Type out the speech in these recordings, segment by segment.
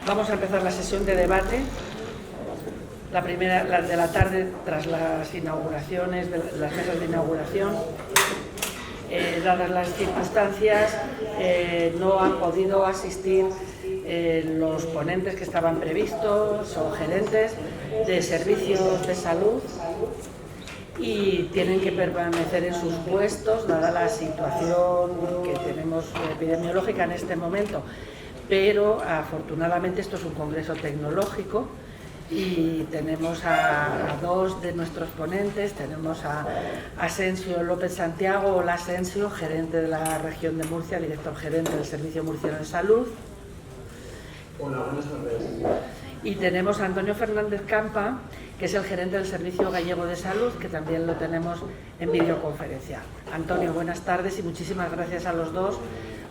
Vamos a empezar la sesión de debate, la primera de la tarde, tras las inauguraciones, las mesas de inauguración. Dadas las circunstancias, no han podido asistir los ponentes que estaban previstos o gerentes de servicios de salud y tienen que permanecer en sus puestos, dada la situación que tenemos epidemiológica en este momento. Pero afortunadamente esto es un congreso tecnológico y tenemos a dos de nuestros ponentes. Tenemos a Asensio López Santiago. Hola Asensio, gerente de la región de Murcia, director gerente del Servicio Murciano de Salud. Hola, buenas tardes. Y tenemos a Antonio Fernández Campa, que es el gerente del Servicio Gallego de Salud, que también lo tenemos en videoconferencia. Antonio, buenas tardes y muchísimas gracias a los dos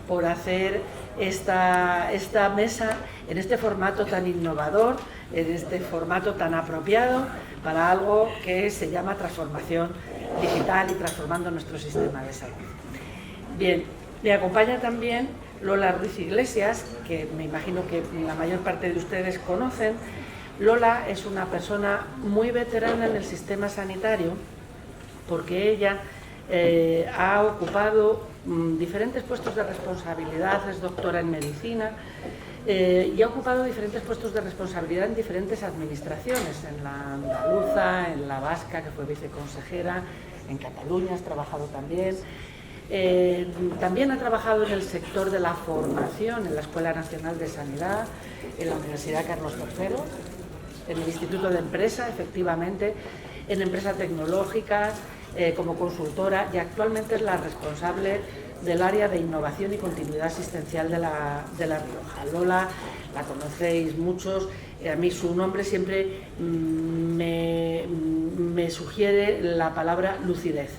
por hacer esta mesa en este formato tan innovador, en este formato tan apropiado para algo que se llama transformación digital y transformando nuestro sistema de salud. Bien, me acompaña también Lola Ruiz Iglesias, que me imagino que la mayor parte de ustedes conocen. Lola es una persona muy veterana en el sistema sanitario porque ella ha ocupado diferentes puestos de responsabilidad, es doctora en medicina y ha ocupado diferentes puestos de responsabilidad en diferentes administraciones, en la andaluza, en la vasca, que fue viceconsejera, en Cataluña has trabajado también. También ha trabajado en el sector de la formación, en la Escuela Nacional de Sanidad, en la Universidad Carlos III, en el Instituto de Empresa, efectivamente, en empresas tecnológicas, como consultora, y actualmente es la responsable del área de innovación y continuidad asistencial de la Rioja. Lola la conocéis muchos, a mí su nombre siempre me sugiere la palabra lucidez.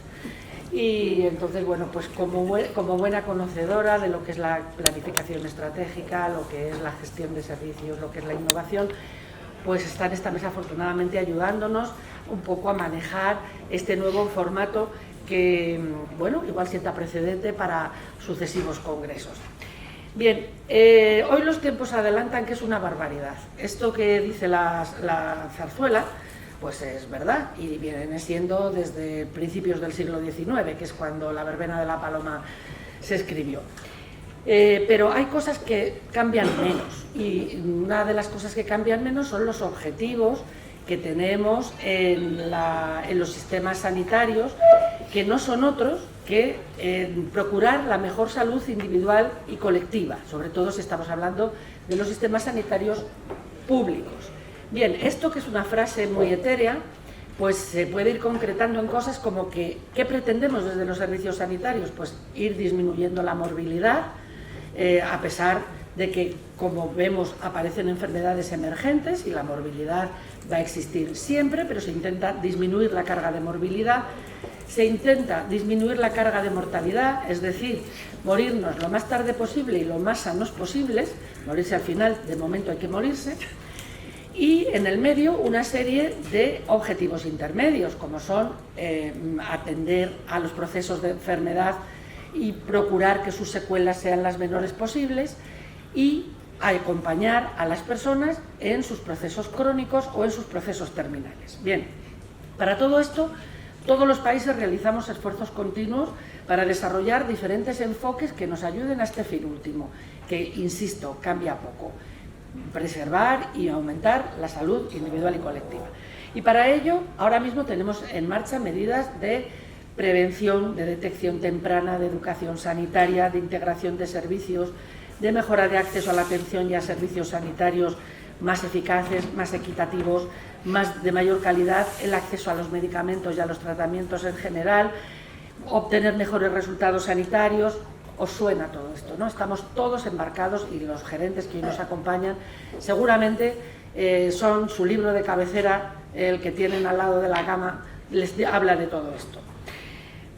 Y entonces, bueno, pues como buena conocedora de lo que es la planificación estratégica, lo que es la gestión de servicios, lo que es la innovación, pues está en esta mesa afortunadamente ayudándonos un poco a manejar este nuevo formato que, bueno, igual sienta precedente para sucesivos congresos. Bien, hoy los tiempos adelantan, que es una barbaridad. Esto que dice la zarzuela, pues es verdad, y viene siendo desde principios del siglo XIX, que es cuando la verbena de la Paloma se escribió. Pero hay cosas que cambian menos, y una de las cosas que cambian menos son los objetivos que tenemos en los sistemas sanitarios, que no son otros que procurar la mejor salud individual y colectiva, sobre todo si estamos hablando de los sistemas sanitarios públicos. Bien, esto, que es una frase muy etérea, pues se puede ir concretando en cosas como que, ¿qué pretendemos desde los servicios sanitarios? Pues ir disminuyendo la morbilidad, a pesar de que, como vemos, aparecen enfermedades emergentes y la morbilidad va a existir siempre, pero se intenta disminuir la carga de morbilidad, se intenta disminuir la carga de mortalidad, es decir, morirnos lo más tarde posible y lo más sanos posibles, morirse al final, de momento hay que morirse. Y en el medio una serie de objetivos intermedios, como son atender a los procesos de enfermedad y procurar que sus secuelas sean las menores posibles y acompañar a las personas en sus procesos crónicos o en sus procesos terminales. Bien, para todo esto, todos los países realizamos esfuerzos continuos para desarrollar diferentes enfoques que nos ayuden a este fin último, que, insisto, cambia poco: preservar y aumentar la salud individual y colectiva. Y para ello, ahora mismo tenemos en marcha medidas de prevención, de detección temprana, de educación sanitaria, de integración de servicios, de mejora de acceso a la atención y a servicios sanitarios más eficaces, más equitativos, de mayor calidad, el acceso a los medicamentos y a los tratamientos en general, obtener mejores resultados sanitarios. ¿Os suena todo esto, no? Estamos todos embarcados, y los gerentes que hoy nos acompañan seguramente son su libro de cabecera, el que tienen al lado de la cama, les habla de todo esto.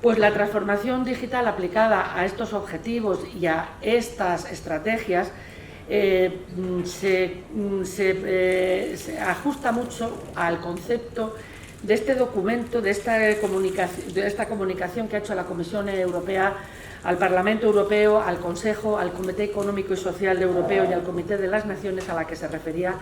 Pues la transformación digital aplicada a estos objetivos y a estas estrategias se ajusta mucho al concepto de este documento, de esta comunicación que ha hecho la Comisión Europea al Parlamento Europeo, al Consejo, al Comité Económico y Social Europeo y al Comité de las Naciones, a la que se refería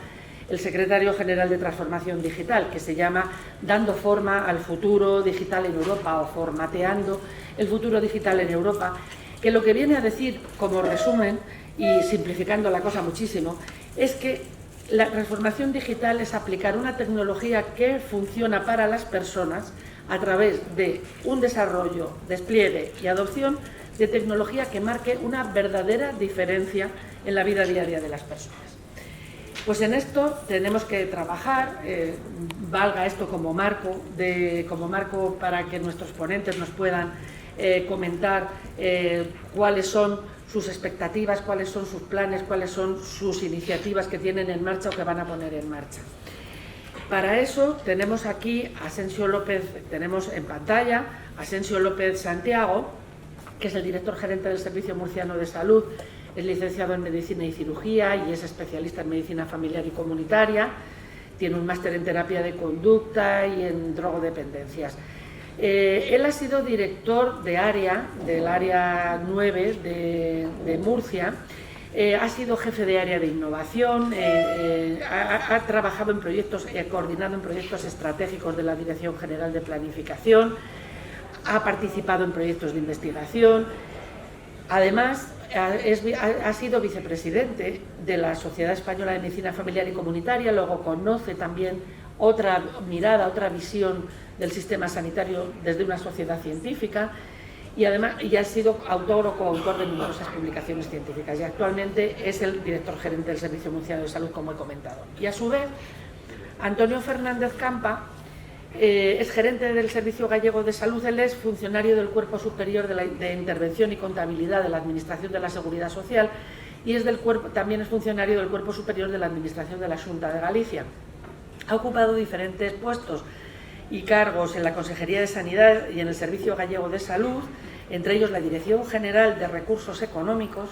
el secretario general de Transformación Digital, que se llama Dando forma al futuro digital en Europa, o Formateando el futuro digital en Europa, que lo que viene a decir, como resumen y simplificando la cosa muchísimo, es que la transformación digital es aplicar una tecnología que funciona para las personas a través de un desarrollo, despliegue y adopción de tecnología que marque una verdadera diferencia en la vida diaria de las personas. Pues en esto tenemos que trabajar, valga esto como marco para que nuestros ponentes nos puedan comentar cuáles son sus expectativas, cuáles son sus planes, cuáles son sus iniciativas que tienen en marcha o que van a poner en marcha. Para eso tenemos aquí a Asensio López, tenemos en pantalla a Asensio López Santiago, que es el director gerente del Servicio Murciano de Salud, es licenciado en Medicina y Cirugía y es especialista en Medicina Familiar y Comunitaria, tiene un máster en Terapia de Conducta y en Drogodependencias. Él ha sido director de área, del área 9 de Murcia, ha sido jefe de área de innovación, ha trabajado en proyectos, coordinado en proyectos estratégicos de la Dirección General de Planificación, ha participado en proyectos de investigación, además ha sido vicepresidente de la Sociedad Española de Medicina Familiar y Comunitaria, luego conoce también otra mirada, otra visión del sistema sanitario desde una sociedad científica y además ha sido autor o coautor de numerosas publicaciones científicas y actualmente es el director gerente del Servicio Murciano de Salud, como he comentado. Y a su vez, Antonio Fernández Campa es gerente del Servicio Gallego de Salud, él es funcionario del Cuerpo Superior de Intervención y Contabilidad de la Administración de la Seguridad Social y también es funcionario del Cuerpo Superior de la Administración de la Xunta de Galicia. Ha ocupado diferentes puestos y cargos en la Consejería de Sanidad y en el Servicio Gallego de Salud, entre ellos la Dirección General de Recursos Económicos,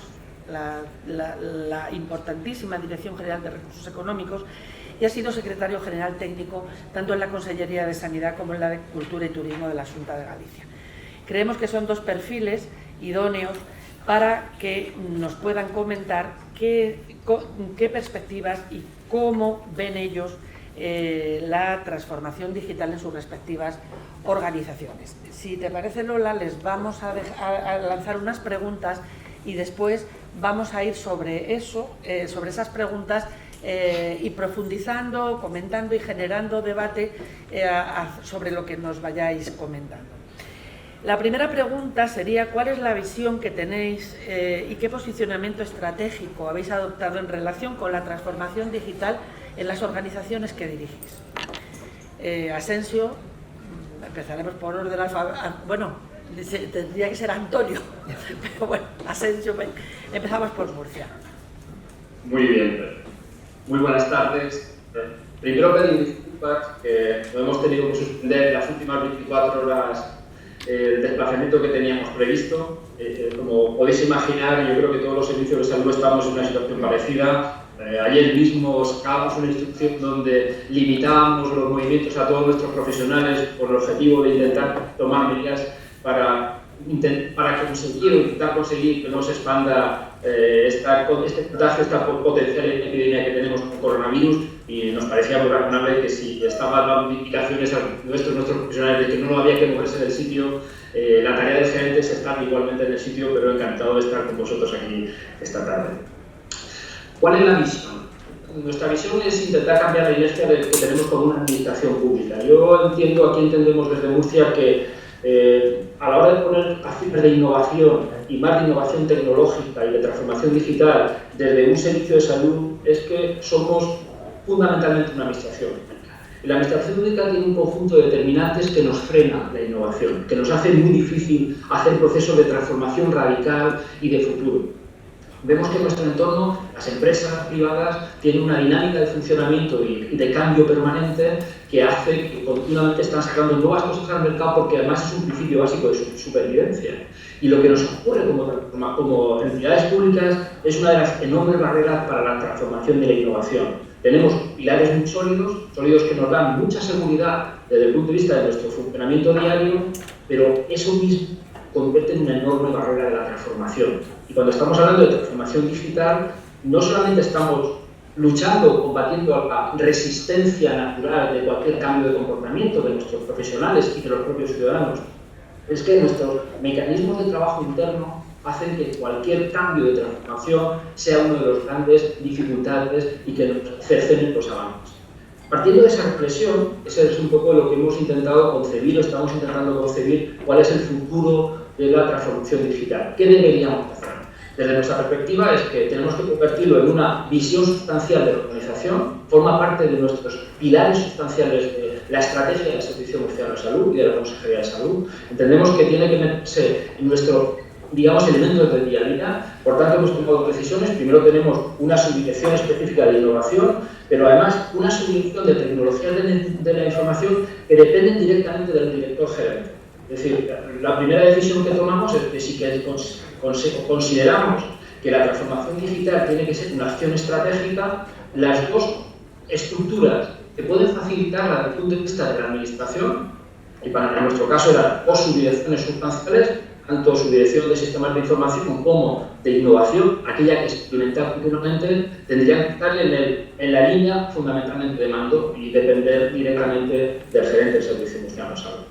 la importantísima Dirección General de Recursos Económicos, y ha sido secretario general técnico tanto en la Consellería de Sanidad como en la de Cultura y Turismo de la Xunta de Galicia. Creemos que son dos perfiles idóneos para que nos puedan comentar qué perspectivas y cómo ven ellos la transformación digital en sus respectivas organizaciones. Si te parece, Lola, les vamos a lanzar unas preguntas y después vamos a ir sobre eso, sobre esas preguntas y profundizando, comentando y generando debate sobre lo que nos vayáis comentando. La primera pregunta sería: ¿cuál es la visión que tenéis y qué posicionamiento estratégico habéis adoptado en relación con la transformación digital en las organizaciones que dirigís? Asensio, empezaremos por orden alfabético. Bueno, tendría que ser Antonio, pero bueno, Asensio, empezamos por Murcia. Muy bien, muy buenas tardes. Primero pedir disculpas que no hemos tenido que suspender las últimas 24 horas el desplazamiento que teníamos previsto. Como podéis imaginar, yo creo que todos los servicios de salud estamos en una situación parecida. Ayer mismo sacábamos una instrucción donde limitábamos los movimientos a todos nuestros profesionales con el objetivo de intentar tomar medidas para intentar conseguir que no se expanda este contagio, esta potencial epidemia que tenemos con coronavirus, y nos parecía muy razonable que si estaban dando indicaciones a nuestros profesionales de que no había que moverse del sitio, la tarea del gerente es estar igualmente en el sitio, pero encantado de estar con vosotros aquí esta tarde. ¿Cuál es la visión? Nuestra visión es intentar cambiar la inercia que tenemos con una administración pública. Yo entiendo, aquí entendemos desde Murcia que a la hora de poner acciones de innovación y más de innovación tecnológica y de transformación digital desde un servicio de salud es que somos fundamentalmente una administración pública. Y la administración pública tiene un conjunto de determinantes que nos frena la innovación, que nos hace muy difícil hacer procesos de transformación radical y de futuro. Vemos que en nuestro entorno las empresas privadas tienen una dinámica de funcionamiento y de cambio permanente que hace que continuamente están sacando nuevas cosas al mercado, porque además es un principio básico de su supervivencia. Y lo que nos ocurre como entidades públicas es una de las enormes barreras para la transformación de la innovación. Tenemos pilares muy sólidos que nos dan mucha seguridad desde el punto de vista de nuestro funcionamiento diario, pero eso mismo convierte en una enorme barrera de la transformación. Y cuando estamos hablando de transformación digital, no solamente estamos luchando, combatiendo la resistencia natural de cualquier cambio de comportamiento de nuestros profesionales y de los propios ciudadanos, es que nuestros mecanismos de trabajo interno hacen que cualquier cambio de transformación sea uno de los grandes dificultades y que nos cercenen los avances. Partiendo de esa reflexión, ese es un poco lo que hemos intentado concebir o estamos intentando concebir cuál es el futuro de la transformación digital. ¿Qué deberíamos hacer? Desde nuestra perspectiva es que tenemos que convertirlo en una visión sustancial de la organización, forma parte de nuestros pilares sustanciales de la estrategia del Servicio Murciano de Salud y de la Consejería de Salud. Entendemos que tiene que meterse en nuestro, digamos, elementos del día a día. Por tanto, hemos tomado decisiones. Primero tenemos una subdirección específica de innovación, pero además una subdirección de tecnologías de la información que dependen directamente del director gerente. Es decir, la primera decisión que tomamos es que si consideramos que la transformación digital tiene que ser una acción estratégica, las dos estructuras que pueden facilitarla desde el punto de vista de la administración, y en nuestro caso eran dos subdirecciones sustanciales, tanto subdirección de sistemas de información como de innovación, aquella que experimentar continuamente, tendrían que estar en la línea fundamentalmente de mando y depender directamente del gerente del Servicio Murciano de Salud.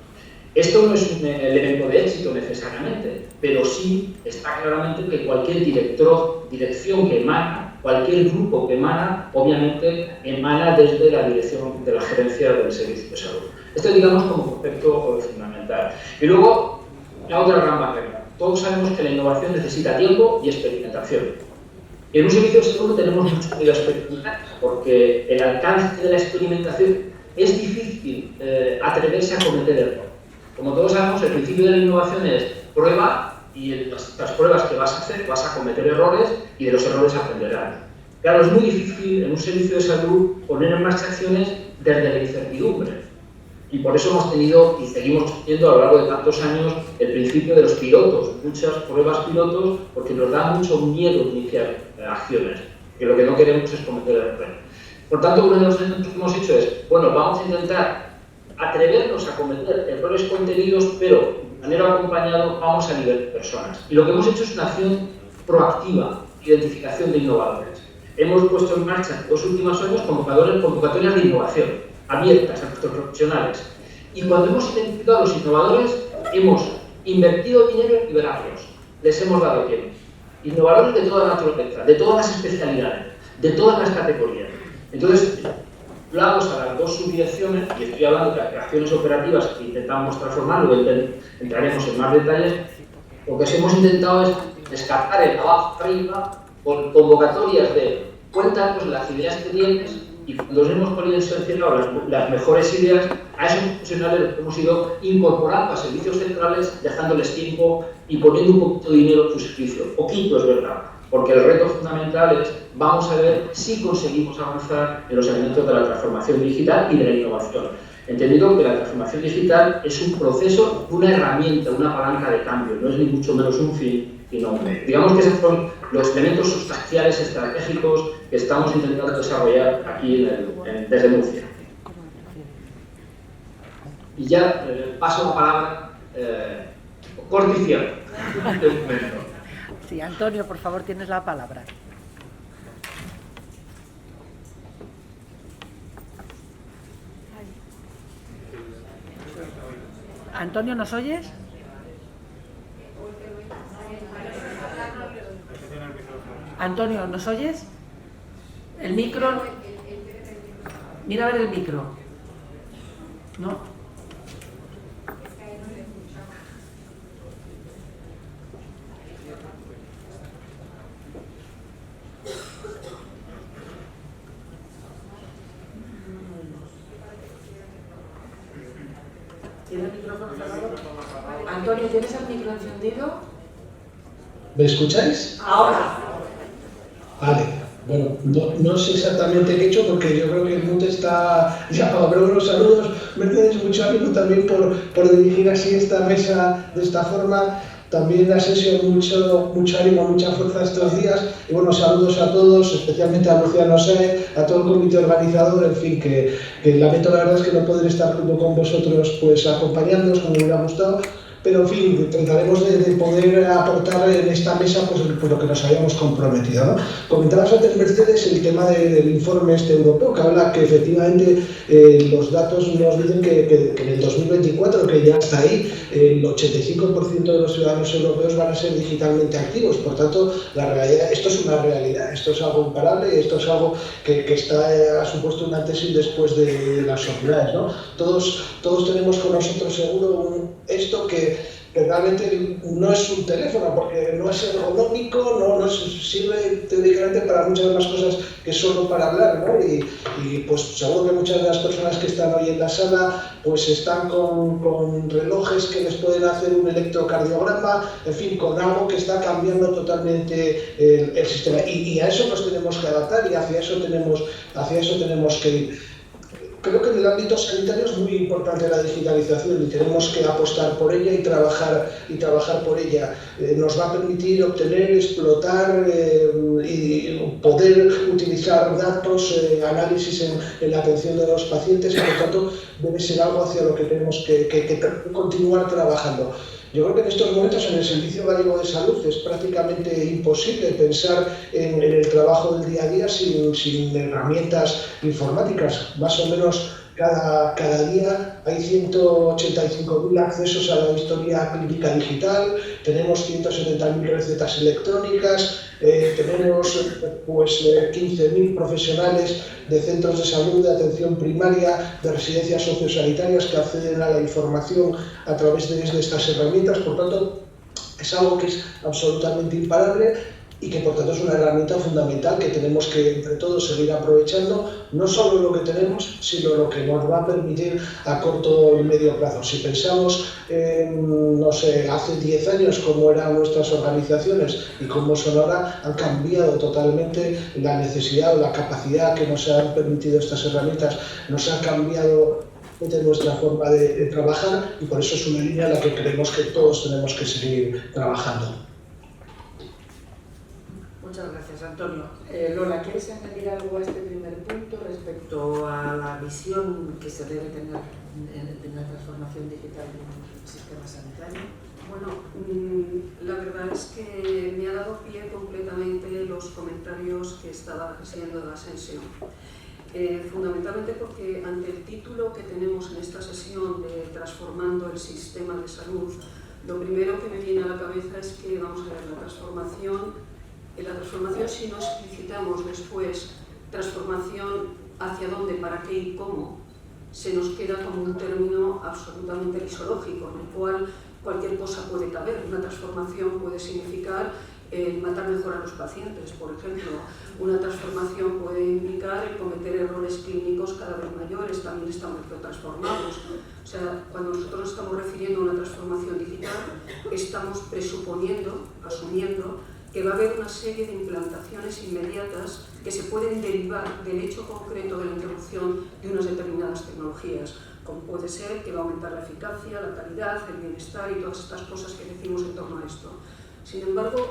Esto no es un elemento de éxito necesariamente, pero sí está claramente que cualquier dirección que emana, cualquier grupo que emana, obviamente emana desde la dirección de la gerencia del Servicio de Salud. Esto, digamos, como concepto fundamental. Y luego, la otra gran barrera. Todos sabemos que la innovación necesita tiempo y experimentación. En un servicio de salud tenemos mucho que experimentar, porque el alcance de la experimentación es difícil atreverse a cometer error. Como todos sabemos, el principio de la innovación es prueba y las pruebas que vas a hacer vas a cometer errores y de los errores aprenderás. Claro, es muy difícil en un servicio de salud poner en marcha acciones desde la incertidumbre. Y por eso hemos tenido y seguimos teniendo a lo largo de tantos años el principio de los pilotos, muchas pruebas pilotos, porque nos da mucho miedo iniciar acciones, que lo que no queremos es cometer errores. Por tanto, uno de los elementos que hemos hecho es, bueno, vamos a intentar atrevernos a cometer errores contenidos, pero de manera acompañada vamos a nivel de personas. Y lo que hemos hecho es una acción proactiva, identificación de innovadores. Hemos puesto en marcha en los últimos años convocatorias de innovación, abiertas a nuestros profesionales. Y cuando hemos identificado a los innovadores, hemos invertido dinero en liberarlos. Les hemos dado tiempo. Innovadores de toda naturaleza, de todas las especialidades, de todas las categorías. Entonces, lados a las dos subdirecciones, y estoy hablando de acciones operativas que intentamos transformar, luego entraremos en más detalles, lo que hemos intentado es descartar el abajo arriba con convocatorias de cuéntanos las ideas que tienes, y cuando nos hemos seleccionado las mejores ideas, a esos profesionales los hemos ido incorporando a servicios centrales, dejándoles tiempo y poniendo un poquito de dinero en su servicio. Poquito, es verdad, porque el reto fundamental es, vamos a ver si conseguimos avanzar en los elementos de la transformación digital y de la innovación. Entendido que la transformación digital es un proceso, una herramienta, una palanca de cambio, no es ni mucho menos un fin, sino un medio. Digamos que esos son los elementos sustanciales estratégicos que estamos intentando desarrollar aquí desde Murcia. Y ya paso la palabra, corto y cierro, del momento. Sí, Antonio, por favor, tienes la palabra. Antonio, ¿nos oyes? Antonio, ¿nos oyes? El micro. Mira a ver el micro. ¿No? ¿Tiene el micrófono cerrado? Antonio, ¿tienes el micro encendido? ¿Me escucháis? Ahora. Vale. Bueno, no sé exactamente qué he hecho porque yo creo que el mute está ya apagado, pero los saludos. Mercedes, mucho ánimo también por dirigir así esta mesa de esta forma. También la sesión, mucho ánimo, mucha fuerza estos días. Y bueno, saludos a todos, especialmente a Luciano Se, a todo el comité organizador, en fin, que lamento la verdad es que no poder estar junto con vosotros pues acompañándonos como me hubiera gustado. pero en fin, trataremos de poder aportar en esta mesa pues lo que nos habíamos comprometido, ¿no? Comentabas antes, Mercedes, el tema del informe europeo, que habla que efectivamente los datos nos dicen que en el 2024, que ya está ahí, el 85% de los ciudadanos europeos van a ser digitalmente activos. Por tanto, la realidad, esto es una realidad, esto es algo imparable, esto es algo que ha supuesto un antes y después de las sociedades, ¿no? Todos tenemos con nosotros seguro esto que realmente no es un teléfono, porque no es ergonómico, no sirve teóricamente para muchas de las cosas que solo para hablar, ¿no? Y pues seguro que muchas de las personas que están hoy en la sala pues están con relojes que les pueden hacer un electrocardiograma, en fin, con algo que está cambiando totalmente el sistema. Y a eso nos tenemos que adaptar y hacia eso tenemos que ir. Creo que en el ámbito sanitario es muy importante la digitalización y tenemos que apostar por ella y trabajar por ella. Nos va a permitir obtener, explotar y poder utilizar datos, análisis en la atención de los pacientes, y por tanto debe ser algo hacia lo que tenemos que continuar trabajando. Yo creo que en estos momentos en el Servicio Gallego de Salud es prácticamente imposible pensar en el trabajo del día a día sin herramientas informáticas. Más o menos cada día hay 185.000 accesos a la historia clínica digital, tenemos 170.000 recetas electrónicas, tenemos pues 15.000 profesionales de centros de salud, de atención primaria, de residencias sociosanitarias que acceden a la información a través de estas herramientas. Por tanto, es algo que es absolutamente imparable y que por tanto es una herramienta fundamental que tenemos que entre todos seguir aprovechando, no solo lo que tenemos, sino lo que nos va a permitir a corto y medio plazo. Si pensamos, no sé, hace 10 años cómo eran nuestras organizaciones y cómo son ahora, han cambiado totalmente la necesidad o la capacidad que nos han permitido estas herramientas, nos ha cambiado de nuestra forma de trabajar, y por eso es una línea en la que creemos que todos tenemos que seguir trabajando. Muchas gracias, Antonio. Lola, ¿quieres añadir algo a este primer punto respecto a la visión que se debe tener en la transformación digital del sistema sanitario? Bueno, la verdad es que me ha dado pie completamente los comentarios que estaba haciendo de Asensio. Fundamentalmente porque ante el título que tenemos en esta sesión de Transformando el Sistema de Salud, lo primero que me viene a la cabeza es que, vamos a ver, la transformación, si no explicitamos después transformación hacia dónde, para qué y cómo, se nos queda como un término absolutamente lisológico, en el cual cualquier cosa puede caber. Una transformación puede significar matar mejor a los pacientes, por ejemplo. Una transformación puede implicar el cometer errores clínicos cada vez mayores, también estamos transformados. O sea, cuando nosotros nos estamos refiriendo a una transformación digital, estamos presuponiendo, asumiendo, que va a haber una serie de implantaciones inmediatas que se pueden derivar del hecho concreto de la introducción de unas determinadas tecnologías, como puede ser que va a aumentar la eficacia, la calidad, el bienestar y todas estas cosas que decimos en torno a esto. Sin embargo,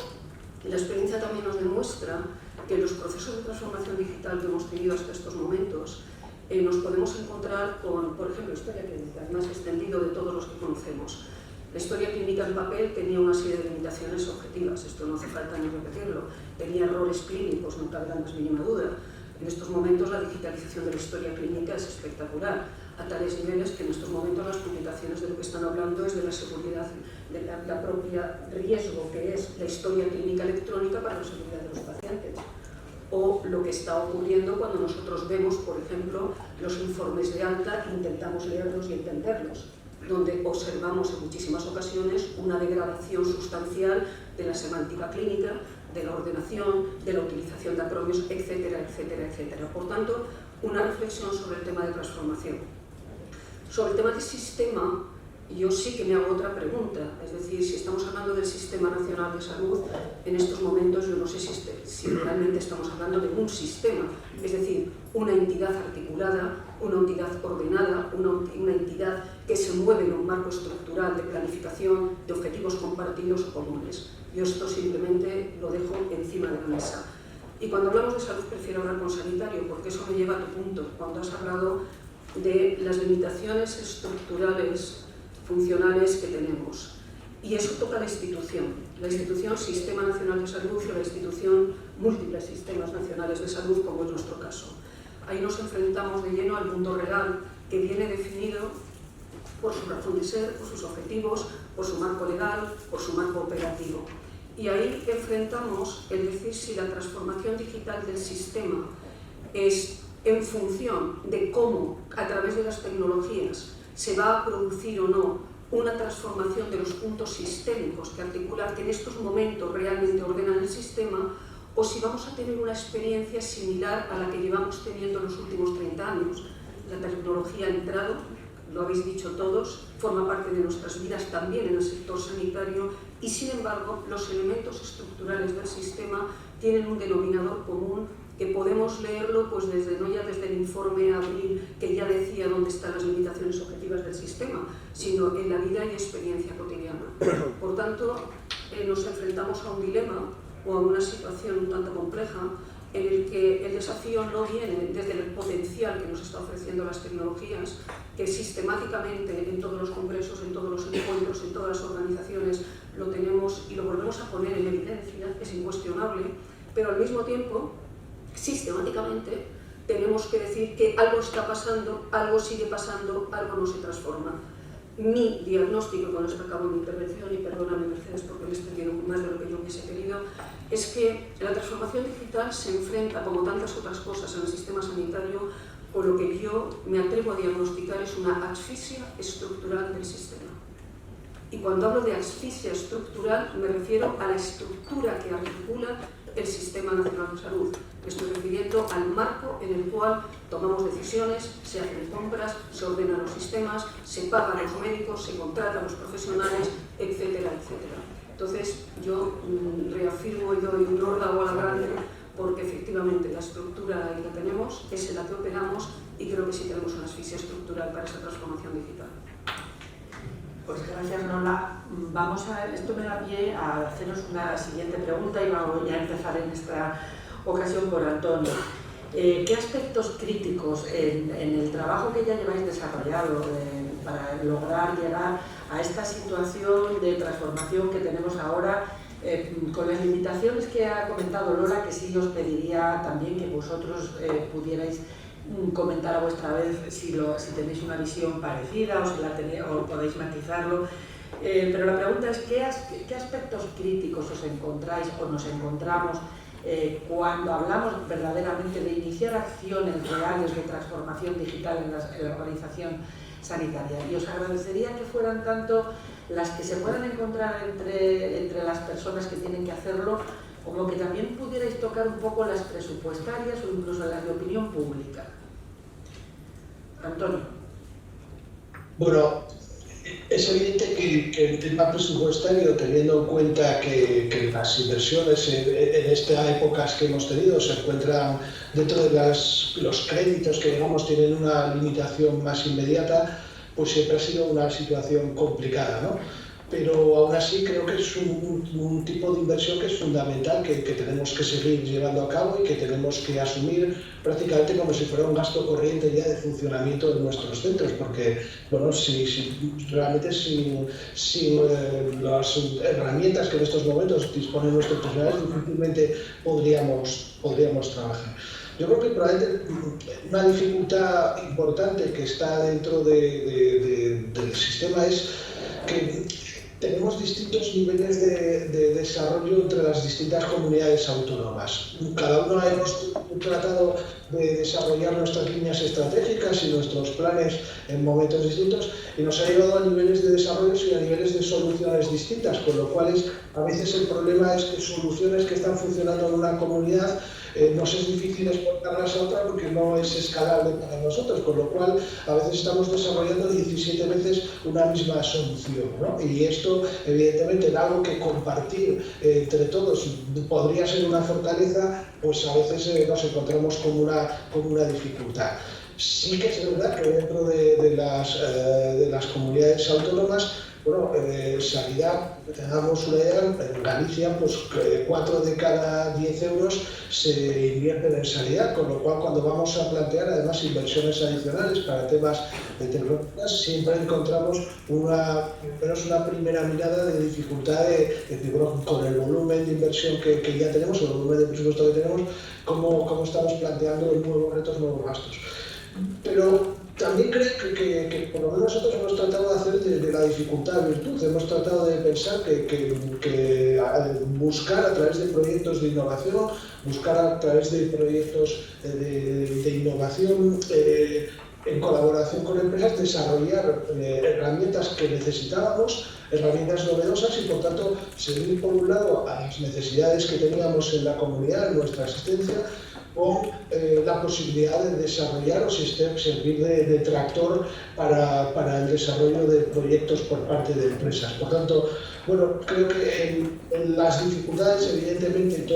la experiencia también nos demuestra que en los procesos de transformación digital que hemos tenido hasta estos momentos nos podemos encontrar con, por ejemplo, historia clínica, el más extendido de todos los que conocemos. La historia clínica en papel tenía una serie de limitaciones objetivas, esto no hace falta ni repetirlo, tenía errores clínicos, no cabe la más mínima duda. En estos momentos la digitalización de la historia clínica es espectacular, a tales niveles que en estos momentos las publicaciones de lo que están hablando es de la seguridad, de la propia riesgo que es la historia clínica electrónica para la seguridad de los pacientes. O lo que está ocurriendo cuando nosotros vemos, por ejemplo, los informes de alta e intentamos leerlos y entenderlos, donde observamos en muchísimas ocasiones una degradación sustancial de la semántica clínica, de la ordenación, de la utilización de acrónimos, etcétera, etcétera, etcétera. Por tanto, una reflexión sobre el tema de transformación. Sobre el tema del sistema, yo sí que me hago otra pregunta, es decir, si estamos hablando del Sistema Nacional de Salud, en estos momentos yo no sé si realmente estamos hablando de un sistema, es decir, una entidad articulada, una entidad ordenada, una entidad que se mueve en un marco estructural de planificación, de objetivos compartidos o comunes. Yo esto simplemente lo dejo encima de la mesa. Y cuando hablamos de salud prefiero hablar con sanitario, porque eso me lleva a tu punto, cuando has hablado de las limitaciones estructurales, funcionales que tenemos. Y eso toca la institución Sistema Nacional de Salud y la institución múltiples sistemas nacionales de salud, como es nuestro caso. Ahí nos enfrentamos de lleno al mundo real, que viene definido por su razón de ser, por sus objetivos, por su marco legal, por su marco operativo. Y ahí enfrentamos el decir si la transformación digital del sistema es en función de cómo, a través de las tecnologías, se va a producir o no una transformación de los puntos sistémicos que articular, que en estos momentos realmente ordenan el sistema, o si vamos a tener una experiencia similar a la que llevamos teniendo en los últimos 30 años. La tecnología ha entrado, lo habéis dicho todos, forma parte de nuestras vidas también en el sector sanitario y, sin embargo, los elementos estructurales del sistema tienen un denominador común que podemos leerlo pues desde el informe Abril, que ya decía dónde están las limitaciones objetivas del sistema, sino en la vida y experiencia cotidiana. Por tanto, nos enfrentamos a un dilema o a una situación un tanto compleja en el que el desafío no viene desde el potencial que nos está ofreciendo las tecnologías, que sistemáticamente en todos los congresos, en todos los encuentros, en todas las organizaciones lo tenemos y lo volvemos a poner en evidencia, es incuestionable, pero al mismo tiempo, sistemáticamente, tenemos que decir que algo está pasando, algo sigue pasando, algo no se transforma. Mi diagnóstico, con esto acabo mi intervención, y perdóname Mercedes porque me he extendido más de lo que yo hubiese querido, es que la transformación digital se enfrenta, como tantas otras cosas en el sistema sanitario, con lo que yo me atrevo a diagnosticar es una asfixia estructural del sistema. Y cuando hablo de asfixia estructural me refiero a la estructura que articula el Sistema Nacional de Salud. Me estoy refiriendo al marco en el cual tomamos decisiones, se hacen compras, se ordenan los sistemas, se pagan los médicos, se contratan los profesionales, etcétera, etcétera. Entonces, yo reafirmo y doy un órdago a la grande porque efectivamente la estructura ahí la tenemos, es en la que operamos y creo que sí tenemos una asfixia estructural para esa transformación digital. Pues gracias, Nola. Esto me da pie a haceros una siguiente pregunta y vamos a empezar en esta ocasión por Antonio. ¿Qué aspectos críticos en el trabajo que ya lleváis desarrollado para lograr llegar a esta situación de transformación que tenemos ahora, con las limitaciones que ha comentado Lola, que sí os pediría también que vosotros pudierais comentar a vuestra vez si tenéis una visión parecida o podéis matizarlo? Pero la pregunta es ¿qué aspectos críticos os encontráis o nos encontramos cuando hablamos verdaderamente de iniciar acciones reales de transformación digital en la organización sanitaria? Y os agradecería que fueran tanto las que se puedan encontrar entre las personas que tienen que hacerlo, como que también pudierais tocar un poco las presupuestarias o incluso las de opinión pública. Antonio. Bueno, es evidente que el tema presupuestario, teniendo en cuenta que las inversiones en estas épocas que hemos tenido se encuentran dentro de los créditos que, digamos, tienen una limitación más inmediata, pues siempre ha sido una situación complicada, ¿no? Pero aún así creo que es un tipo de inversión que es fundamental, que tenemos que seguir llevando a cabo y que tenemos que asumir prácticamente como si fuera un gasto corriente ya de funcionamiento de nuestros centros, porque bueno, realmente sin las herramientas que en estos momentos disponen nuestros profesionales difícilmente podríamos trabajar. Yo creo que probablemente una dificultad importante que está dentro del sistema es que tenemos distintos niveles de desarrollo entre las distintas comunidades autónomas. Cada uno hemos tratado de desarrollar nuestras líneas estratégicas y nuestros planes en momentos distintos y nos ha llevado a niveles de desarrollo y a niveles de soluciones distintas, con lo cual a veces el problema es que soluciones que están funcionando en una comunidad nos es difícil exportarlas a otra porque no es escalable para nosotros, con lo cual a veces estamos desarrollando 17 veces una misma solución, ¿no? Y esto, evidentemente, en algo que compartir entre todos podría ser una fortaleza, pues a veces nos encontramos con una dificultad. Sí que es verdad que dentro de las comunidades autónomas Bueno, sanidad, que tengamos una idea, en Galicia, pues 4 de cada 10 euros se invierten en sanidad, con lo cual cuando vamos a plantear además inversiones adicionales para temas de tecnologías, siempre encontramos una primera mirada de dificultad de decir, bueno, con el volumen de inversión que ya tenemos, el volumen de presupuesto que tenemos, cómo estamos planteando nuevos retos, nuevos gastos. Pero también creo que por lo menos nosotros hemos tratado de hacer de la dificultad virtud, hemos tratado de pensar que buscar a través de proyectos de innovación, buscar a través de proyectos de innovación en colaboración con empresas, desarrollar herramientas que necesitábamos, herramientas novedosas y por tanto servir por un lado a las necesidades que teníamos en la comunidad, en nuestra asistencia, con la posibilidad de desarrollar o servir de tractor para el desarrollo de proyectos por parte de empresas. Por tanto, bueno, creo que en las dificultades evidentemente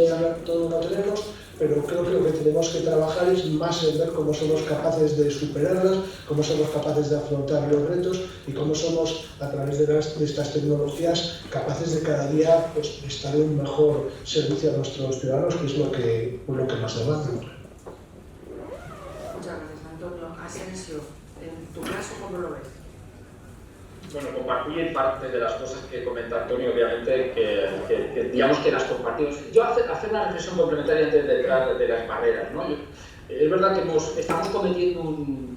todo no tenemos, pero creo que lo que tenemos que trabajar es más en ver cómo somos capaces de superarlas, cómo somos capaces de afrontar los retos y cómo somos, a través de estas tecnologías, capaces de cada día pues, prestar un mejor servicio a nuestros ciudadanos, que es lo que más demanda. Muchas gracias, Antonio. Asensio, en tu caso, ¿cómo lo ves? Bueno, compartir parte de las cosas que comenta Antonio, obviamente, que digamos que las compartimos. Yo hacer una reflexión complementaria antes de entrar de las barreras, ¿no? Es verdad que estamos cometiendo un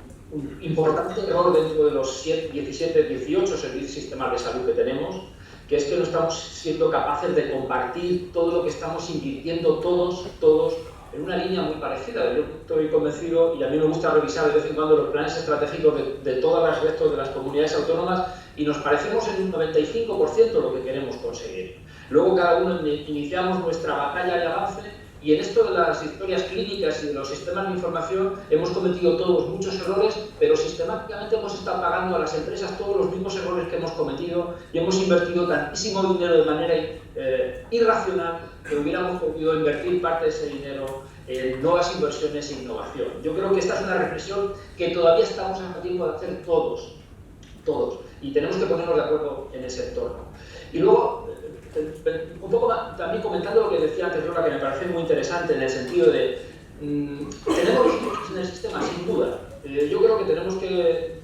importante error dentro de los 17, 18 servicios sistemas de salud que tenemos, que es que no estamos siendo capaces de compartir todo lo que estamos invirtiendo todos en una línea muy parecida. Yo estoy convencido, y a mí me gusta revisar de vez en cuando los planes estratégicos de todas las restos de las comunidades autónomas, y nos parecemos en un 95% lo que queremos conseguir. Luego cada uno iniciamos nuestra batalla de avance, y en esto de las historias clínicas y de los sistemas de información hemos cometido todos muchos errores, pero sistemáticamente hemos estado pagando a las empresas todos los mismos errores que hemos cometido y hemos invertido tantísimo dinero de manera irracional que hubiéramos podido invertir parte de ese dinero en nuevas inversiones e innovación. Yo creo que esta es una reflexión que todavía estamos a tiempo de hacer todos, y tenemos que ponernos de acuerdo en ese entorno. Y luego, un poco también comentando lo que decía antes Lola, que me parece muy interesante en el sentido de tenemos los en el sistema, sin duda. Yo creo que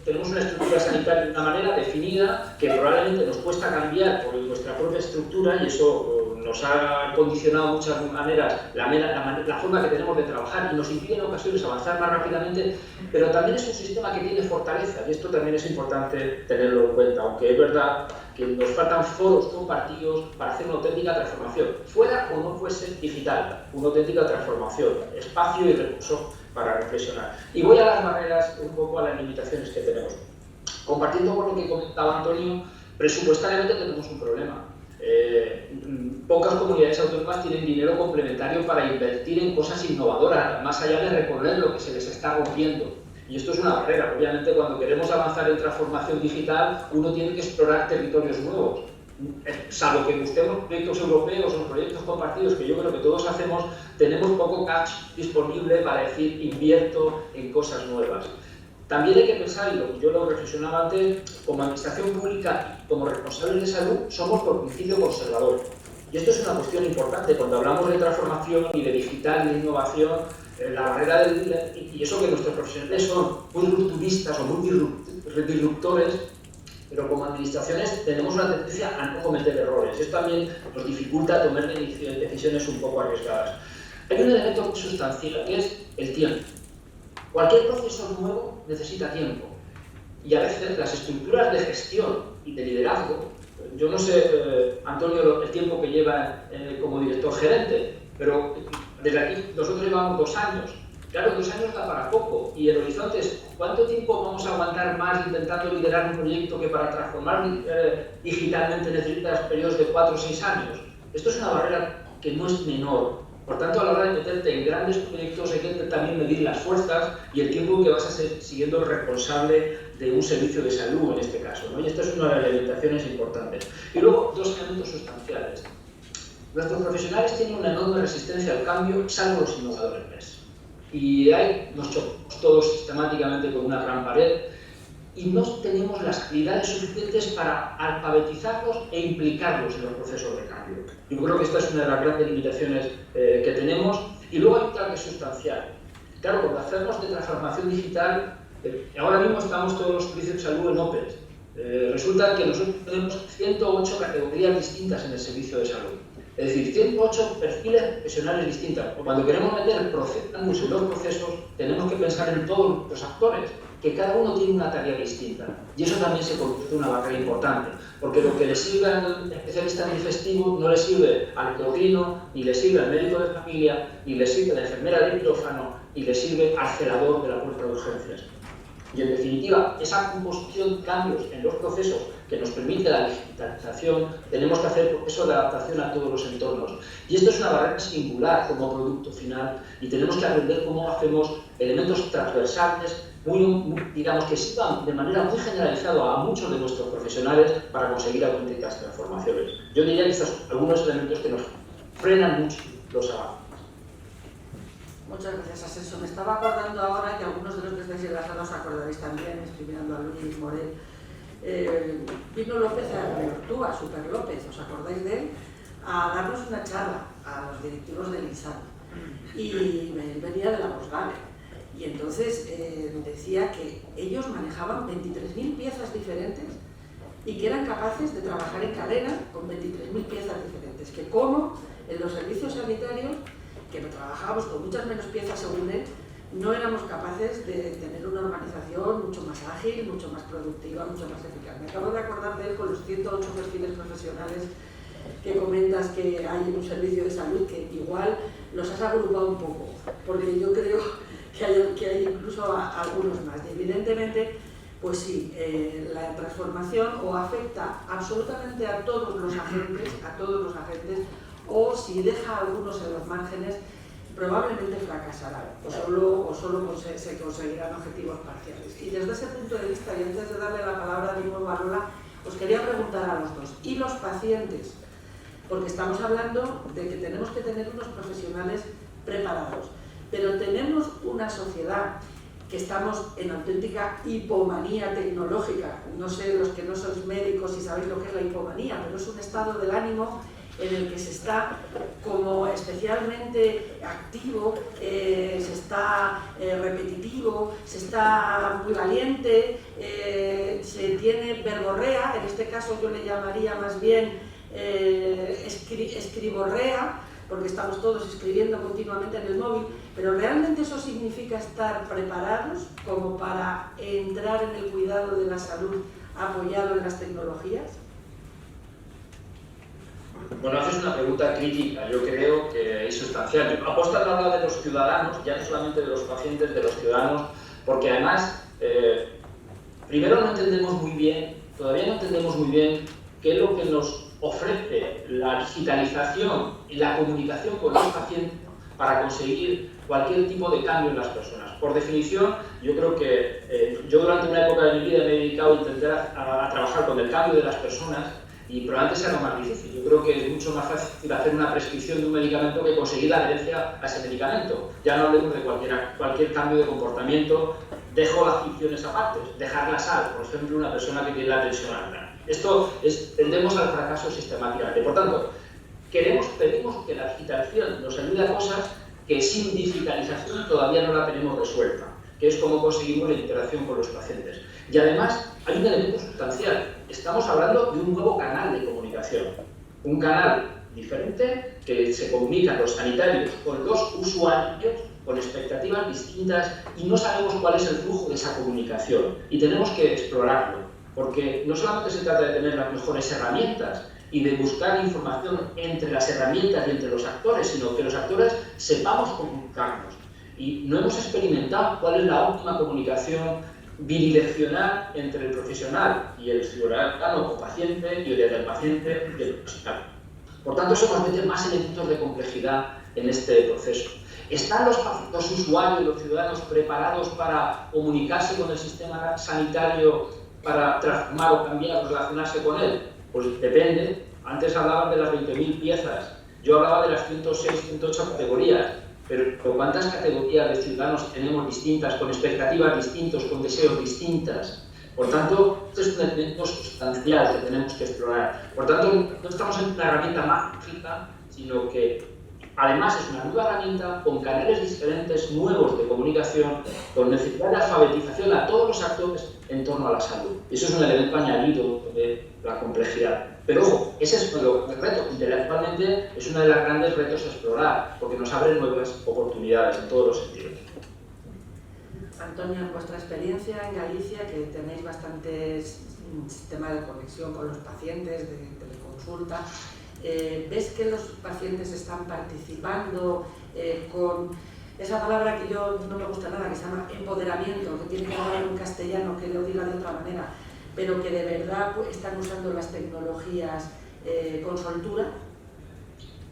tenemos una estructura sanitaria de una manera definida que probablemente nos cuesta cambiar por nuestra propia estructura, y eso nos ha condicionado de muchas maneras la forma que tenemos de trabajar y nos impide en ocasiones avanzar más rápidamente, pero también es un sistema que tiene fortaleza, y esto también es importante tenerlo en cuenta, aunque es verdad que nos faltan foros compartidos para hacer una auténtica transformación, fuera o no fuese digital, una auténtica transformación, espacio y recurso para reflexionar. Y voy a las barreras, un poco a las limitaciones que tenemos. Compartiendo con lo que comentaba Antonio, presupuestariamente tenemos un problema. Pocas comunidades autónomas tienen dinero complementario para invertir en cosas innovadoras, más allá de recorrer lo que se les está rompiendo. Y esto es una barrera. Obviamente, cuando queremos avanzar en transformación digital, uno tiene que explorar territorios nuevos. Salvo que busquemos proyectos europeos o proyectos compartidos, que yo creo que todos hacemos, tenemos poco cash disponible para decir invierto en cosas nuevas. También hay que pensar, y yo lo reflexionaba antes, como administración pública y como responsables de salud, somos por principio conservadores. Y esto es una cuestión importante. Cuando hablamos de transformación y de digital y de innovación, la barrera y eso que nuestros profesionales son muy rupturistas o muy disruptores, pero como administraciones tenemos una tendencia a no cometer errores. Esto también nos dificulta tomar decisiones un poco arriesgadas. Hay un elemento muy sustancial que es el tiempo. Cualquier proceso nuevo necesita tiempo, y a veces las estructuras de gestión y de liderazgo, yo no sé, Antonio, el tiempo que lleva como director gerente, pero desde aquí nosotros llevamos 2 años. Claro, 2 años da para poco, y el horizonte es ¿cuánto tiempo vamos a aguantar más intentando liderar un proyecto que para transformar digitalmente necesitas periodos de 4 o 6 años? Esto es una barrera que no es menor. Por tanto, a la hora de meterte en grandes proyectos hay que también medir las fuerzas y el tiempo que vas a ser siguiendo el responsable de un servicio de salud en este caso, ¿no? Y esta es una de las limitaciones importantes. Y luego, 2 elementos sustanciales. Nuestros profesionales tienen una enorme resistencia al cambio, salvo los innovadores. Y nos chocamos todos sistemáticamente con una gran pared. y no tenemos las habilidades suficientes para alfabetizarlos e implicarlos en los procesos de cambio. Yo creo que esta es una de las grandes limitaciones que tenemos. Y luego hay un cambio sustancial. Claro, por hacernos de transformación digital, ahora mismo estamos todos los servicios de salud en OPEs. Resulta que nosotros tenemos 108 categorías distintas en el servicio de salud. Es decir, 108 perfiles profesionales distintos. Cuando queremos meter procesos en los procesos, tenemos que pensar en todos los actores, que cada uno tiene una tarea distinta. Y eso también se convierte en una barrera importante, porque lo que le sirve al especialista en digestivo no le sirve al endocrino, ni le sirve al médico de familia, ni le sirve a la enfermera de quirófano, ni le sirve al celador de la puerta de urgencias. Y en definitiva, esa composición, cambios en los procesos que nos permite la digitalización, tenemos que hacer procesos de adaptación a todos los entornos. Y esto es una barrera singular como producto final y tenemos que aprender cómo hacemos elementos transversales, digamos, que sirvan de manera muy generalizada a muchos de nuestros profesionales para conseguir auténticas transformaciones. Yo diría que estos son algunos elementos que nos frenan mucho los avances. Muchas gracias, Ascenso. Me estaba acordando ahora que algunos de los que estáis en la sala os acordaréis también, estoy mirando a Luis Morel, vino López a Reortúa, Super López, ¿os acordáis de él? A darnos una charla a los directivos del INSAT. Y él venía de la Volkswagen. Y entonces decía que ellos manejaban 23.000 piezas diferentes y que eran capaces de trabajar en cadena con 23.000 piezas diferentes. Que como en los servicios sanitarios, que trabajábamos con muchas menos piezas según él, no éramos capaces de tener una organización mucho más ágil, mucho más productiva, mucho más eficaz. Me acabo de acordar de él con los 108 perfiles profesionales que comentas que hay en un servicio de salud, que igual los has agrupado un poco, porque yo creo que hay incluso algunos más. Y evidentemente, pues sí, la transformación o afecta absolutamente a todos los agentes, o si deja a algunos en los márgenes, probablemente fracasará o solo se conseguirán objetivos parciales. Y desde ese punto de vista, y antes de darle la palabra de nuevo a Lola, os quería preguntar a los dos, ¿y los pacientes? Porque estamos hablando de que tenemos que tener unos profesionales preparados, pero tenemos una sociedad que estamos en auténtica hipomanía tecnológica. No sé, los que no sois médicos si sabéis lo que es la hipomanía, pero es un estado del ánimo en el que se está como especialmente activo, se está repetitivo, se está muy valiente, se tiene verborrea, en este caso yo le llamaría más bien escriborrea, porque estamos todos escribiendo continuamente en el móvil, pero ¿realmente eso significa estar preparados como para entrar en el cuidado de la salud apoyado en las tecnologías? Bueno, haces una pregunta crítica, yo creo que es sustancial. Aposta a hablar de los ciudadanos, ya no solamente de los pacientes, de los ciudadanos, porque además, primero no entendemos muy bien, todavía no entendemos muy bien qué es lo que nos ofrece la digitalización y la comunicación con los pacientes para conseguir cualquier tipo de cambio en las personas. Por definición, yo creo que yo durante una época de mi vida me he dedicado a intentar a trabajar con el cambio de las personas y probablemente sea lo más difícil. Yo creo que es mucho más fácil hacer una prescripción de un medicamento que conseguir la adherencia a ese medicamento. Ya no hablemos de cualquier cambio de comportamiento. Dejo las ficciones aparte, dejar la sal, por ejemplo, una persona que tiene la tensión alta. Tendemos al fracaso sistemáticamente. Por tanto, pedimos que la digitalización nos ayude a cosas que sin digitalización todavía no la tenemos resuelta, que es cómo conseguimos la interacción con los pacientes. Y además, hay un elemento sustancial. Estamos hablando de un nuevo canal de comunicación. Un canal diferente que se comunican los sanitarios con los usuarios con expectativas distintas y no sabemos cuál es el flujo de esa comunicación. Y tenemos que explorarlo, porque no solamente se trata de tener las mejores herramientas y de buscar información entre las herramientas y entre los actores, sino que los actores sepamos comunicarnos. Y no hemos experimentado cuál es la óptima comunicación bidireccional entre el profesional y el ciudadano o paciente y el paciente y el profesional. Por tanto, eso nos mete más elementos de complejidad en este proceso. ¿Están los usuarios, los ciudadanos preparados para comunicarse con el sistema sanitario, para transformar o cambiar o relacionarse con él? Pues depende. Antes hablaban de las 20.000 piezas, yo hablaba de las 106, 108 categorías. Pero ¿cuántas categorías de ciudadanos tenemos distintas, con expectativas distintas, con deseos distintas? Por tanto, esto es un elemento sustancial que tenemos que explorar. Por tanto, no estamos en una herramienta mágica, sino que además es una nueva herramienta con canales diferentes, nuevos de comunicación, con necesidad de alfabetización a todos los actores en torno a la salud. Y eso es un elemento añadido de la complejidad. Pero ojo, ese es el reto. Intelectualmente es uno de los grandes retos a explorar, porque nos abre nuevas oportunidades en todos los sentidos. Antonio, en vuestra experiencia en Galicia, que tenéis bastantes sistemas de conexión con los pacientes, de teleconsulta, ¿ves que los pacientes están participando con esa palabra que yo no me gusta nada, que se llama empoderamiento, que tiene que hablar en castellano, que lo diga de otra manera, pero que de verdad están usando las tecnologías con soltura?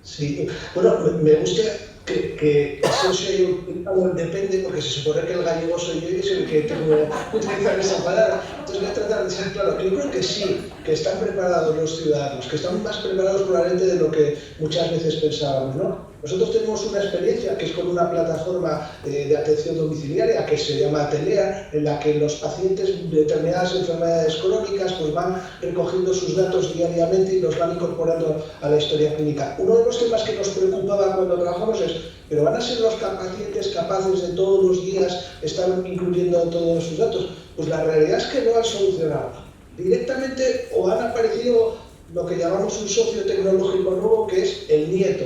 Sí, bueno, me gusta que eso sea un depende, porque se supone que el gallego soy yo y es el que tengo que utilizar esa palabra. Entonces voy a tratar de ser claro. Yo creo que sí, que están preparados los ciudadanos, que están más preparados probablemente de lo que muchas veces pensábamos, ¿no? Nosotros tenemos una experiencia que es con una plataforma de atención domiciliaria que se llama Telea, en la que los pacientes de determinadas enfermedades crónicas pues van recogiendo sus datos diariamente y los van incorporando a la historia clínica. Uno de los temas que nos preocupaba cuando trabajamos es, ¿pero van a ser los pacientes capaces de todos los días estar incluyendo todos sus datos? Pues la realidad es que no han solucionado. Directamente o han aparecido lo que llamamos un socio tecnológico nuevo, que es el nieto.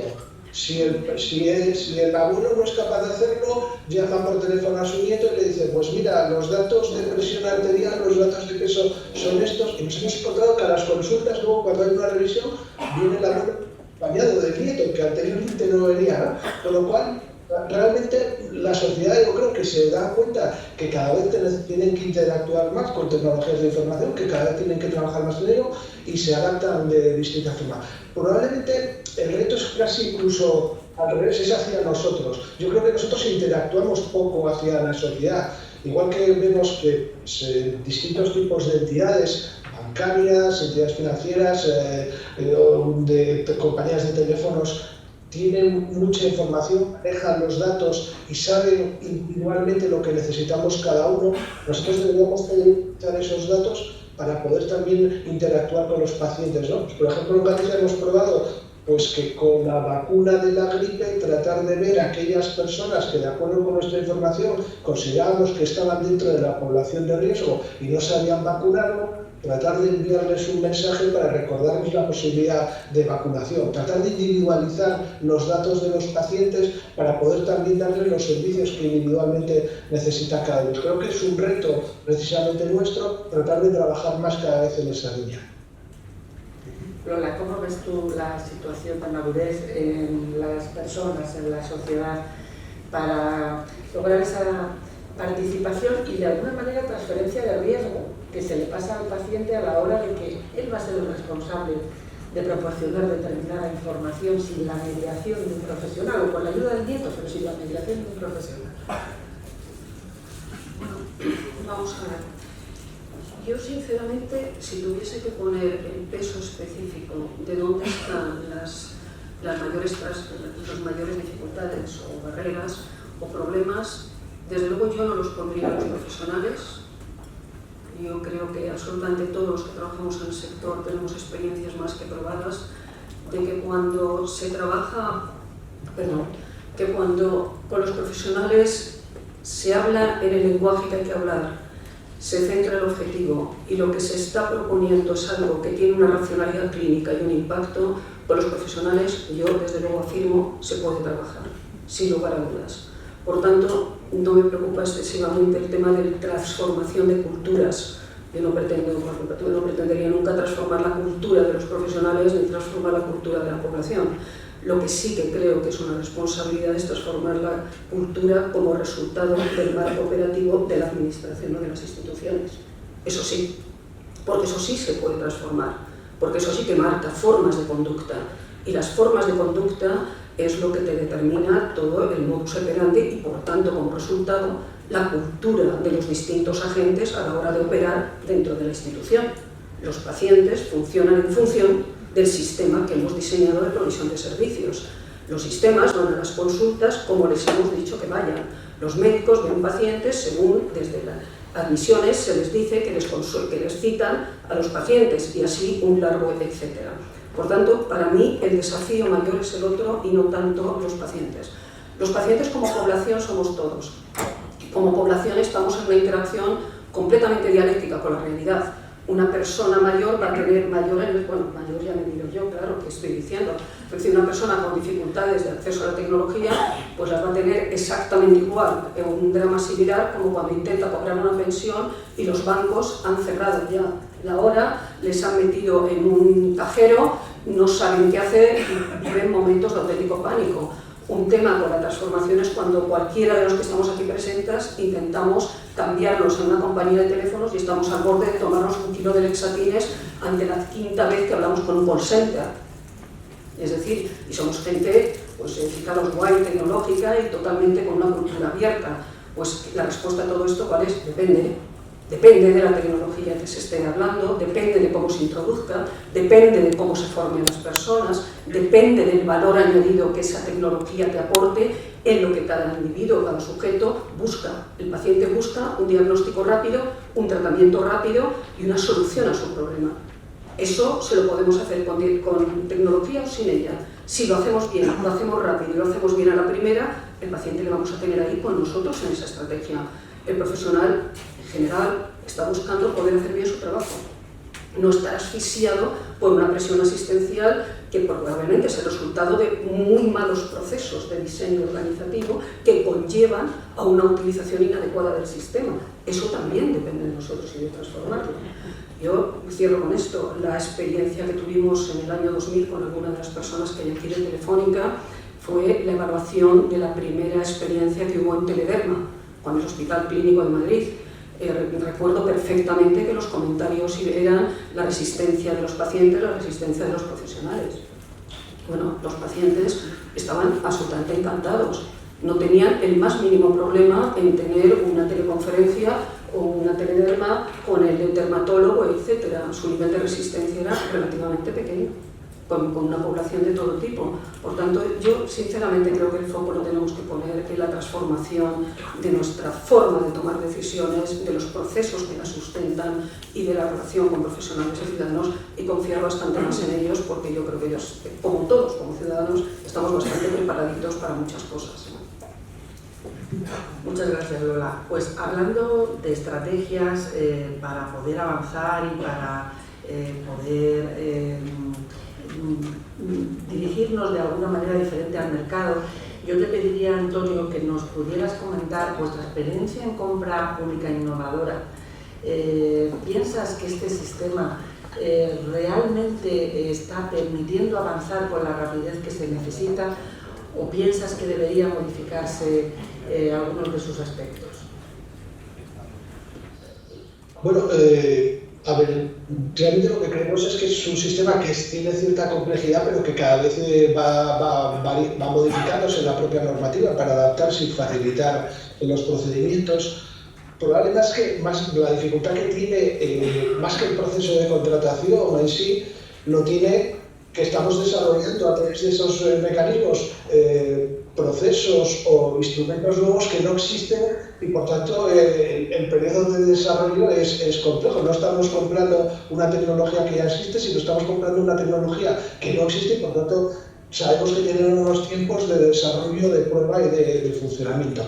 Si el abuelo no es capaz de hacerlo, llama por teléfono a su nieto y le dice, pues mira, los datos de presión arterial, los datos de peso son estos, y nos hemos encontrado que a las consultas, luego cuando hay una revisión, viene el abuelo acompañado del nieto, que anteriormente no venía, ¿no? Con lo cual, realmente la sociedad, yo creo que se da cuenta que cada vez tienen que interactuar más con tecnologías de información, que cada vez tienen que trabajar más en ello y se adaptan de distinta forma. Probablemente el reto es casi incluso al revés, es hacia nosotros. Yo creo que nosotros interactuamos poco hacia la sociedad. Igual que vemos que distintos tipos de entidades bancarias, entidades financieras, de compañías de teléfonos, tienen mucha información, manejan los datos y saben individualmente lo que necesitamos cada uno. Nosotros deberíamos utilizar esos datos para poder también interactuar con los pacientes, ¿no? Pues, por ejemplo, en Galicia hemos probado pues que con la vacuna de la gripe tratar de ver a aquellas personas que, de acuerdo con nuestra información, considerábamos que estaban dentro de la población de riesgo y no se habían vacunado, tratar de enviarles un mensaje para recordarles la posibilidad de vacunación, tratar de individualizar los datos de los pacientes para poder también darles los servicios que individualmente necesita cada uno. Creo que es un reto precisamente nuestro tratar de trabajar más cada vez en esa línea. Lola, ¿cómo ves tú la situación de madurez en las personas, en la sociedad, para lograr esa participación y de alguna manera transferencia de riesgo que se le pasa al paciente a la hora de que él va a ser el responsable de proporcionar determinada información sin la mediación de un profesional o con la ayuda del nieto, pero sin la mediación de un profesional? Bueno, vamos a ver. Yo, sinceramente, si tuviese que poner el peso específico de dónde están las mayores dificultades o barreras o problemas, desde luego yo no los pondría a los profesionales. Yo creo que absolutamente todos los que trabajamos en el sector tenemos experiencias más que probadas de que cuando se trabaja, que cuando con los profesionales se habla en el lenguaje que hay que hablar, se centra el objetivo y lo que se está proponiendo es algo que tiene una racionalidad clínica y un impacto, con los profesionales, yo desde luego afirmo, se puede trabajar, sin lugar a dudas. Por tanto, no me preocupa excesivamente el tema de transformación de culturas. Yo no pretendería nunca transformar la cultura de los profesionales ni transformar la cultura de la población. Lo que sí que creo que es una responsabilidad es transformar la cultura como resultado del marco operativo de la administración o de las instituciones. Eso sí, porque eso sí se puede transformar, porque eso sí que marca formas de conducta. Y las formas de conducta es lo que te determina todo el modus operandi y, por tanto, como resultado, la cultura de los distintos agentes a la hora de operar dentro de la institución. Los pacientes funcionan en función del sistema que hemos diseñado de provisión de servicios. Los sistemas van a las consultas como les hemos dicho que vayan. Los médicos ven pacientes según desde las admisiones se les dice que les citan a los pacientes y así un largo etcétera. Por tanto, para mí el desafío mayor es el otro y no tanto los pacientes. Los pacientes como población somos todos. Como población estamos en una interacción completamente dialéctica con la realidad. Una persona mayor va a tener mayor ya me digo yo, claro, que estoy diciendo. Es decir, una persona con dificultades de acceso a la tecnología, pues las va a tener exactamente igual, un drama similar como cuando intenta cobrar una pensión y los bancos han cerrado ya la hora, les han metido en un cajero, no saben qué hacer y viven momentos de auténtico pánico. Un tema con la transformación es cuando cualquiera de los que estamos aquí presentes intentamos cambiarlos en una compañía de teléfonos y estamos al borde de tomarnos un kilo de Lexatines ante la quinta vez que hablamos con un call center. Es decir, y somos gente, pues fijaros, guay, tecnológica y totalmente con una cultura abierta. Pues la respuesta a todo esto, ¿cuál es? Depende. Depende de la tecnología que se esté hablando, depende de cómo se introduzca, depende de cómo se formen las personas, depende del valor añadido que esa tecnología te aporte en lo que cada individuo, cada sujeto busca. El paciente busca un diagnóstico rápido, un tratamiento rápido y una solución a su problema. Eso se lo podemos hacer con tecnología o sin ella. Si lo hacemos bien, lo hacemos rápido y lo hacemos bien a la primera, el paciente le vamos a tener ahí con nosotros en esa estrategia. El profesional en general está buscando poder hacer bien su trabajo, no estar asfixiado por una presión asistencial que probablemente es el resultado de muy malos procesos de diseño organizativo que conllevan a una utilización inadecuada del sistema. Eso también depende de nosotros y de transformarlo. Yo cierro con esto. La experiencia que tuvimos en el año 2000 con alguna de las personas que hay aquí de Telefónica fue la evaluación de la primera experiencia que hubo en Telederma, con el Hospital Clínico de Madrid. Recuerdo perfectamente que los comentarios eran la resistencia de los pacientes, la resistencia de los profesionales. Bueno, los pacientes estaban absolutamente encantados, no tenían el más mínimo problema en tener una teleconferencia o una telederma con el dermatólogo, etc. Su nivel de resistencia era relativamente pequeño, con una población de todo tipo. Por tanto, yo sinceramente creo que el foco lo tenemos que poner en la transformación de nuestra forma de tomar decisiones, de los procesos que la sustentan y de la relación con profesionales y ciudadanos, y confiar bastante más en ellos, porque yo creo que ellos, como todos, como ciudadanos, estamos bastante preparaditos para muchas cosas. Muchas gracias, Lola. Pues hablando de estrategias para poder avanzar y para poder dirigirnos de alguna manera diferente al mercado, yo te pediría, Antonio, que nos pudieras comentar vuestra experiencia en compra pública innovadora. ¿Piensas que este sistema realmente está permitiendo avanzar con la rapidez que se necesita o piensas que debería modificarse algunos de sus aspectos? Bueno, a ver, realmente lo que creemos es que es un sistema que tiene cierta complejidad, pero que cada vez va modificándose en la propia normativa para adaptarse y facilitar los procedimientos. Probablemente más la dificultad que tiene, más que el proceso de contratación en sí, lo tiene que estamos desarrollando a través de esos mecanismos, procesos o instrumentos nuevos que no existen y por tanto el periodo de desarrollo es complejo. No estamos comprando una tecnología que ya existe, sino estamos comprando una tecnología que no existe y por tanto sabemos que tienen unos tiempos de desarrollo, de prueba y de funcionamiento.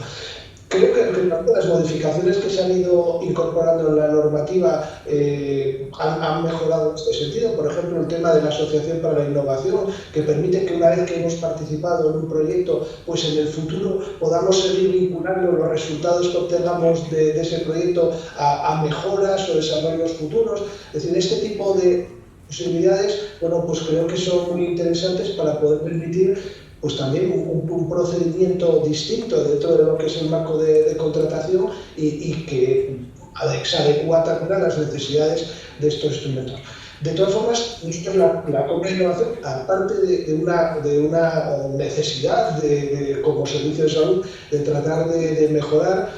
Creo que las modificaciones que se han ido incorporando en la normativa han mejorado en este sentido. Por ejemplo, el tema de la Asociación para la Innovación, que permite que una vez que hemos participado en un proyecto, pues en el futuro podamos seguir vinculando los resultados que obtengamos de ese proyecto a mejoras o desarrollos futuros. Es decir, este tipo de posibilidades, bueno, pues creo que son muy interesantes para poder permitir pues también un procedimiento distinto dentro de lo que es el marco de contratación y que se adecua también a las necesidades de estos instrumentos. De todas formas, la compra de innovación, aparte de una necesidad como servicio de salud, de tratar de mejorar,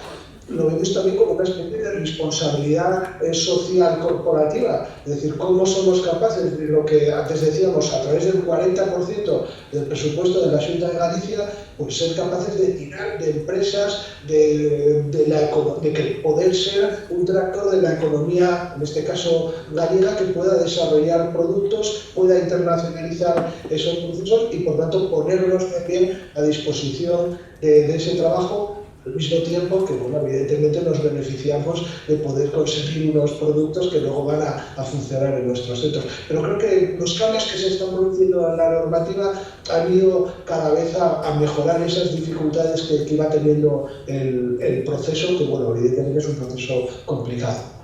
lo vemos también como una especie de responsabilidad social corporativa. Es decir, cómo somos capaces de lo que antes decíamos, a través del 40% del presupuesto de la Xunta de Galicia, pues ser capaces de tirar de empresas, de que poder ser un tractor de la economía, en este caso gallega, que pueda desarrollar productos, pueda internacionalizar esos procesos y por tanto ponerlos también a disposición de ese trabajo, al mismo tiempo que, bueno, evidentemente nos beneficiamos de poder conseguir unos productos que luego van a funcionar en nuestros centros. Pero creo que los cambios que se están produciendo en la normativa han ido cada vez a mejorar esas dificultades que iba teniendo el proceso, que, bueno, evidentemente es un proceso complicado.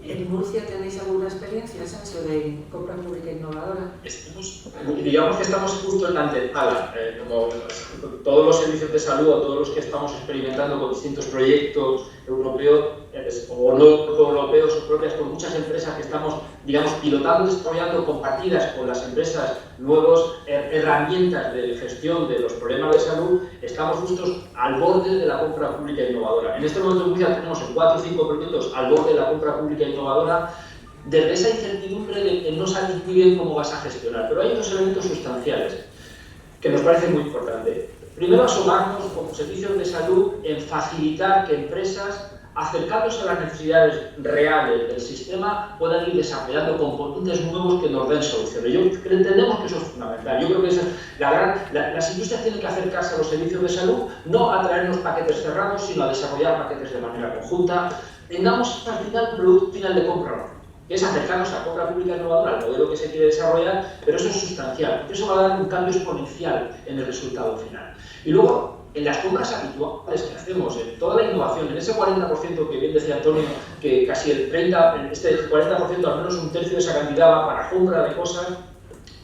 ¿En Murcia tenéis alguna experiencia, Sancho, de compra pública innovadora? Digamos que estamos justo en la antesala, como todos los servicios de salud o todos los que estamos experimentando con distintos proyectos europeos o no europeos o propias, con muchas empresas que estamos, digamos, pilotando, desarrollando compartidas con las empresas nuevas herramientas de gestión de los problemas de salud, estamos justos al borde de la compra pública innovadora. En este momento en Murcia tenemos 4 o 5 proyectos al borde de la compra pública innovadora, desde esa incertidumbre de que no sabes muy bien cómo vas a gestionar. Pero hay dos elementos sustanciales que nos parecen muy importantes. Primero, asomarnos como servicios de salud en facilitar que empresas, acercándose a las necesidades reales del sistema, puedan ir desarrollando componentes nuevos que nos den soluciones. Entendemos que eso es fundamental. Yo creo que las industrias tienen que acercarse a los servicios de salud, no a traernos paquetes cerrados, sino a desarrollar paquetes de manera conjunta. Tengamos al final un producto final de compra, ¿no?, que es acercarnos a la compra pública innovadora, al modelo que se quiere desarrollar, pero eso es sustancial, porque eso va a dar un cambio exponencial en el resultado final. Y luego, en las compras habituales que hacemos, en toda la innovación, en ese 40% que bien decía Antonio, que casi el 40%, al menos un tercio de esa cantidad va para compra de cosas,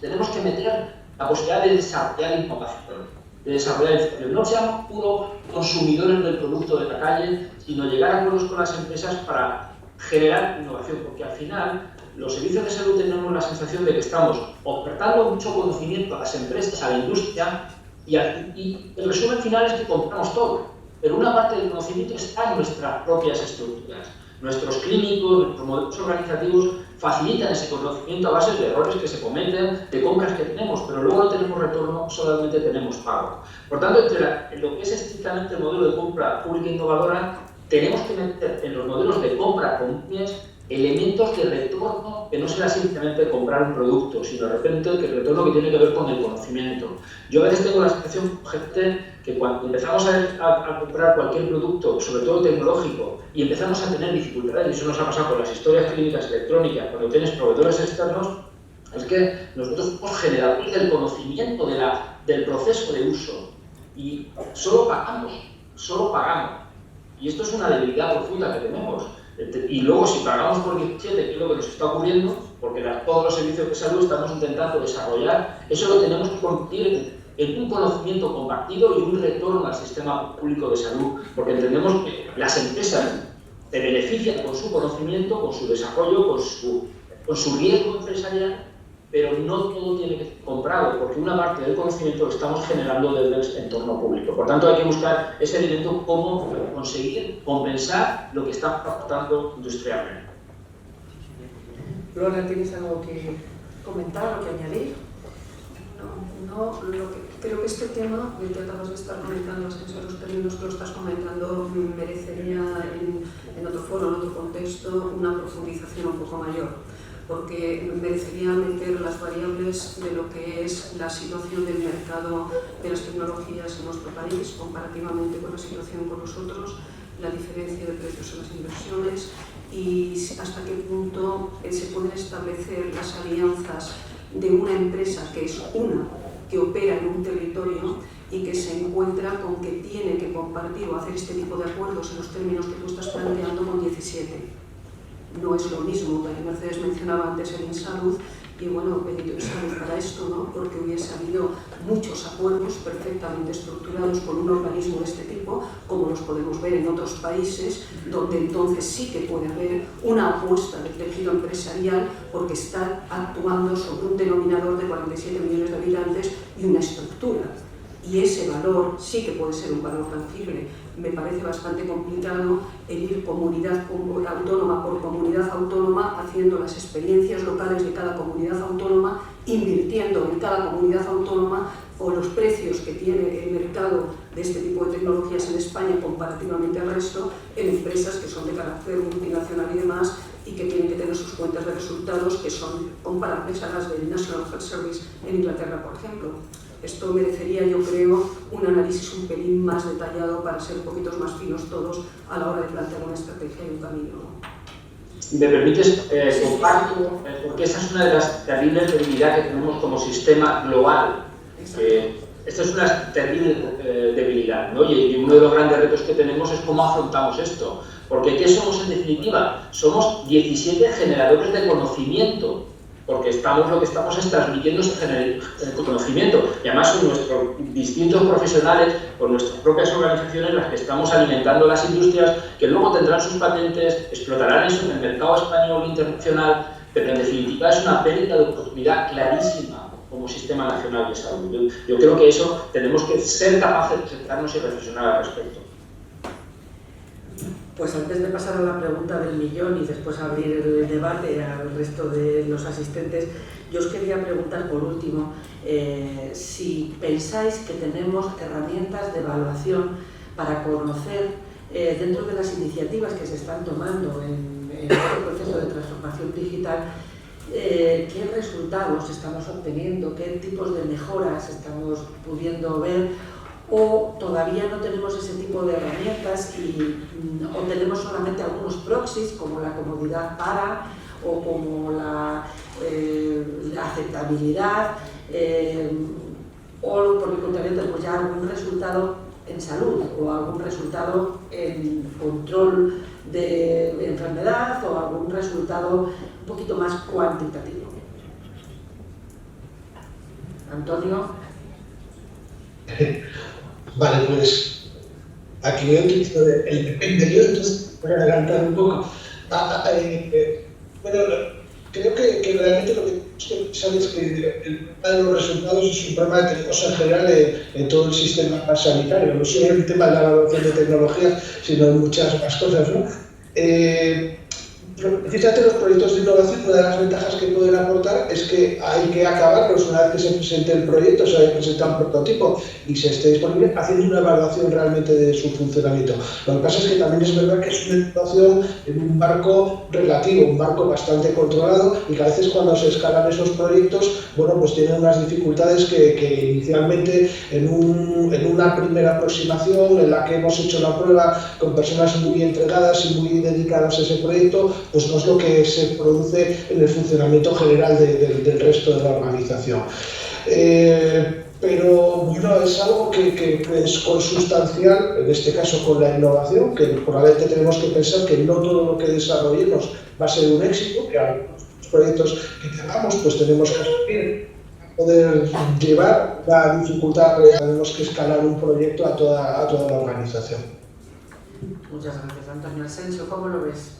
tenemos que meter la posibilidad de desarrollar innovación, de desarrollar información. No seamos puros consumidores del producto de la calle, sino llegar a acuerdos con las empresas para generar innovación, porque al final los servicios de salud tenemos la sensación de que estamos ofertando mucho conocimiento a las empresas, a la industria, y el resumen final es que compramos todo, pero una parte del conocimiento está en nuestras propias estructuras. Nuestros clínicos, nuestros modelos organizativos facilitan ese conocimiento a base de errores que se cometen, de compras que tenemos, pero luego no tenemos retorno, solamente tenemos pago. Por tanto, en lo que es estrictamente el modelo de compra pública innovadora, tenemos que meter en los modelos de compra comunes elementos de retorno que no será simplemente comprar un producto, sino de repente el retorno que tiene que ver con el conocimiento. Yo a veces tengo la sensación, gente, que cuando empezamos a comprar cualquier producto, sobre todo tecnológico, y empezamos a tener dificultades, y eso nos ha pasado con las historias clínicas electrónicas, cuando tienes proveedores externos, es que nosotros somos generadores del conocimiento del proceso de uso, y solo pagamos. Y esto es una debilidad profunda que tenemos. Y luego, si pagamos por 17, que es lo que nos está ocurriendo, porque todos los servicios de salud estamos intentando desarrollar, eso lo tenemos que convertir en un conocimiento compartido y un retorno al sistema público de salud, porque entendemos que las empresas se benefician con su conocimiento, con su desarrollo, con su riesgo empresarial, pero no todo tiene que ser comprado, porque una parte del conocimiento lo estamos generando desde el entorno público. Por tanto, hay que buscar ese elemento, cómo conseguir compensar lo que está aportando industrialmente. Lola, ¿tienes algo que comentar o que añadir? No, creo que este tema, el que acabas de estar comentando, los términos que lo estás comentando, merecería en otro foro, en otro contexto, una profundización un poco mayor, porque merecería meter las variables de lo que es la situación del mercado de las tecnologías en nuestro país comparativamente con la situación con nosotros, la diferencia de precios en las inversiones y hasta qué punto se pueden establecer las alianzas de una empresa que es una que opera en un territorio y que se encuentra con que tiene que compartir o hacer este tipo de acuerdos en los términos que tú estás planteando con 17. No es lo mismo, Mercedes mencionaba antes el InSalud, y bueno, bendito InSalud para esto, ¿no? Porque hubiese habido muchos acuerdos perfectamente estructurados con un organismo de este tipo, como los podemos ver en otros países, donde entonces sí que puede haber una apuesta del tejido empresarial porque está actuando sobre un denominador de 47 millones de habitantes y una estructura. y ese valor sí que puede ser un valor tangible. Me parece bastante complicado el ir comunidad autónoma por comunidad autónoma haciendo las experiencias locales de cada comunidad autónoma, invirtiendo en cada comunidad autónoma o los precios que tiene el mercado de este tipo de tecnologías en España comparativamente al resto en empresas que son de carácter multinacional y demás y que tienen que tener sus cuentas de resultados que son comparables a las del National Health Service en Inglaterra, por ejemplo. Esto merecería, yo creo, un análisis un pelín más detallado para ser un poquito más finos todos a la hora de plantear una estrategia y un camino, ¿no? Si me permites, comparto, porque esa es una de las terribles debilidades que tenemos como sistema global. Esta es una terrible debilidad, ¿no? Y uno de los grandes retos que tenemos es cómo afrontamos esto. Porque ¿qué somos en definitiva? Somos 17 generadores de conocimiento. Porque lo que estamos es transmitiendo ese conocimiento. Y además son nuestros distintos profesionales, o nuestras propias organizaciones, las que estamos alimentando las industrias, que luego tendrán sus patentes, explotarán eso en el mercado español internacional, pero en definitiva es una pérdida de oportunidad clarísima como Sistema Nacional de Salud. Yo creo que eso tenemos que ser capaces de sentarnos y reflexionar al respecto. Pues antes de pasar a la pregunta del millón y después abrir el debate al resto de los asistentes, yo os quería preguntar por último si pensáis que tenemos herramientas de evaluación para conocer dentro de las iniciativas que se están tomando en este proceso de transformación digital, qué resultados estamos obteniendo, qué tipos de mejoras estamos pudiendo ver, o todavía no tenemos ese tipo de herramientas o tenemos solamente algunos proxies como la comodidad o como la aceptabilidad, o por el contrario tenemos ya algún resultado en salud o algún resultado en control de enfermedad o algún resultado un poquito más cuantitativo. Antonio. Vale, pues aquí voy a utilizar el depende yo, entonces voy a adelantar un poco. Bueno, creo que realmente lo que sabes que el problema de los resultados es un problema que tenemos en general en todo el sistema sanitario, no solo en el tema de la evaluación de tecnología, sino en muchas más cosas, ¿no? Precisamente los proyectos de innovación, una de las ventajas que pueden aportar es que hay que acabarlos una vez que se presente el proyecto, se haya presentado un prototipo y se esté disponible, haciendo una evaluación realmente de su funcionamiento. Lo que pasa es que también es verdad que es una innovación en un marco relativo, un marco bastante controlado, y que a veces cuando se escalan esos proyectos, bueno, pues tienen unas dificultades que inicialmente en una primera aproximación en la que hemos hecho la prueba con personas muy entregadas y muy dedicadas a ese proyecto, pues no es lo que se produce en el funcionamiento general del resto de la organización. Pero bueno, es algo que es consustancial, en este caso con la innovación, que probablemente tenemos que pensar que no todo lo que desarrollemos va a ser un éxito, que algunos proyectos que tengamos pues tenemos que asumir, poder llevar la dificultad real, tenemos que escalar un proyecto a toda la organización. Muchas gracias, Antonio. Asensio, ¿cómo lo ves?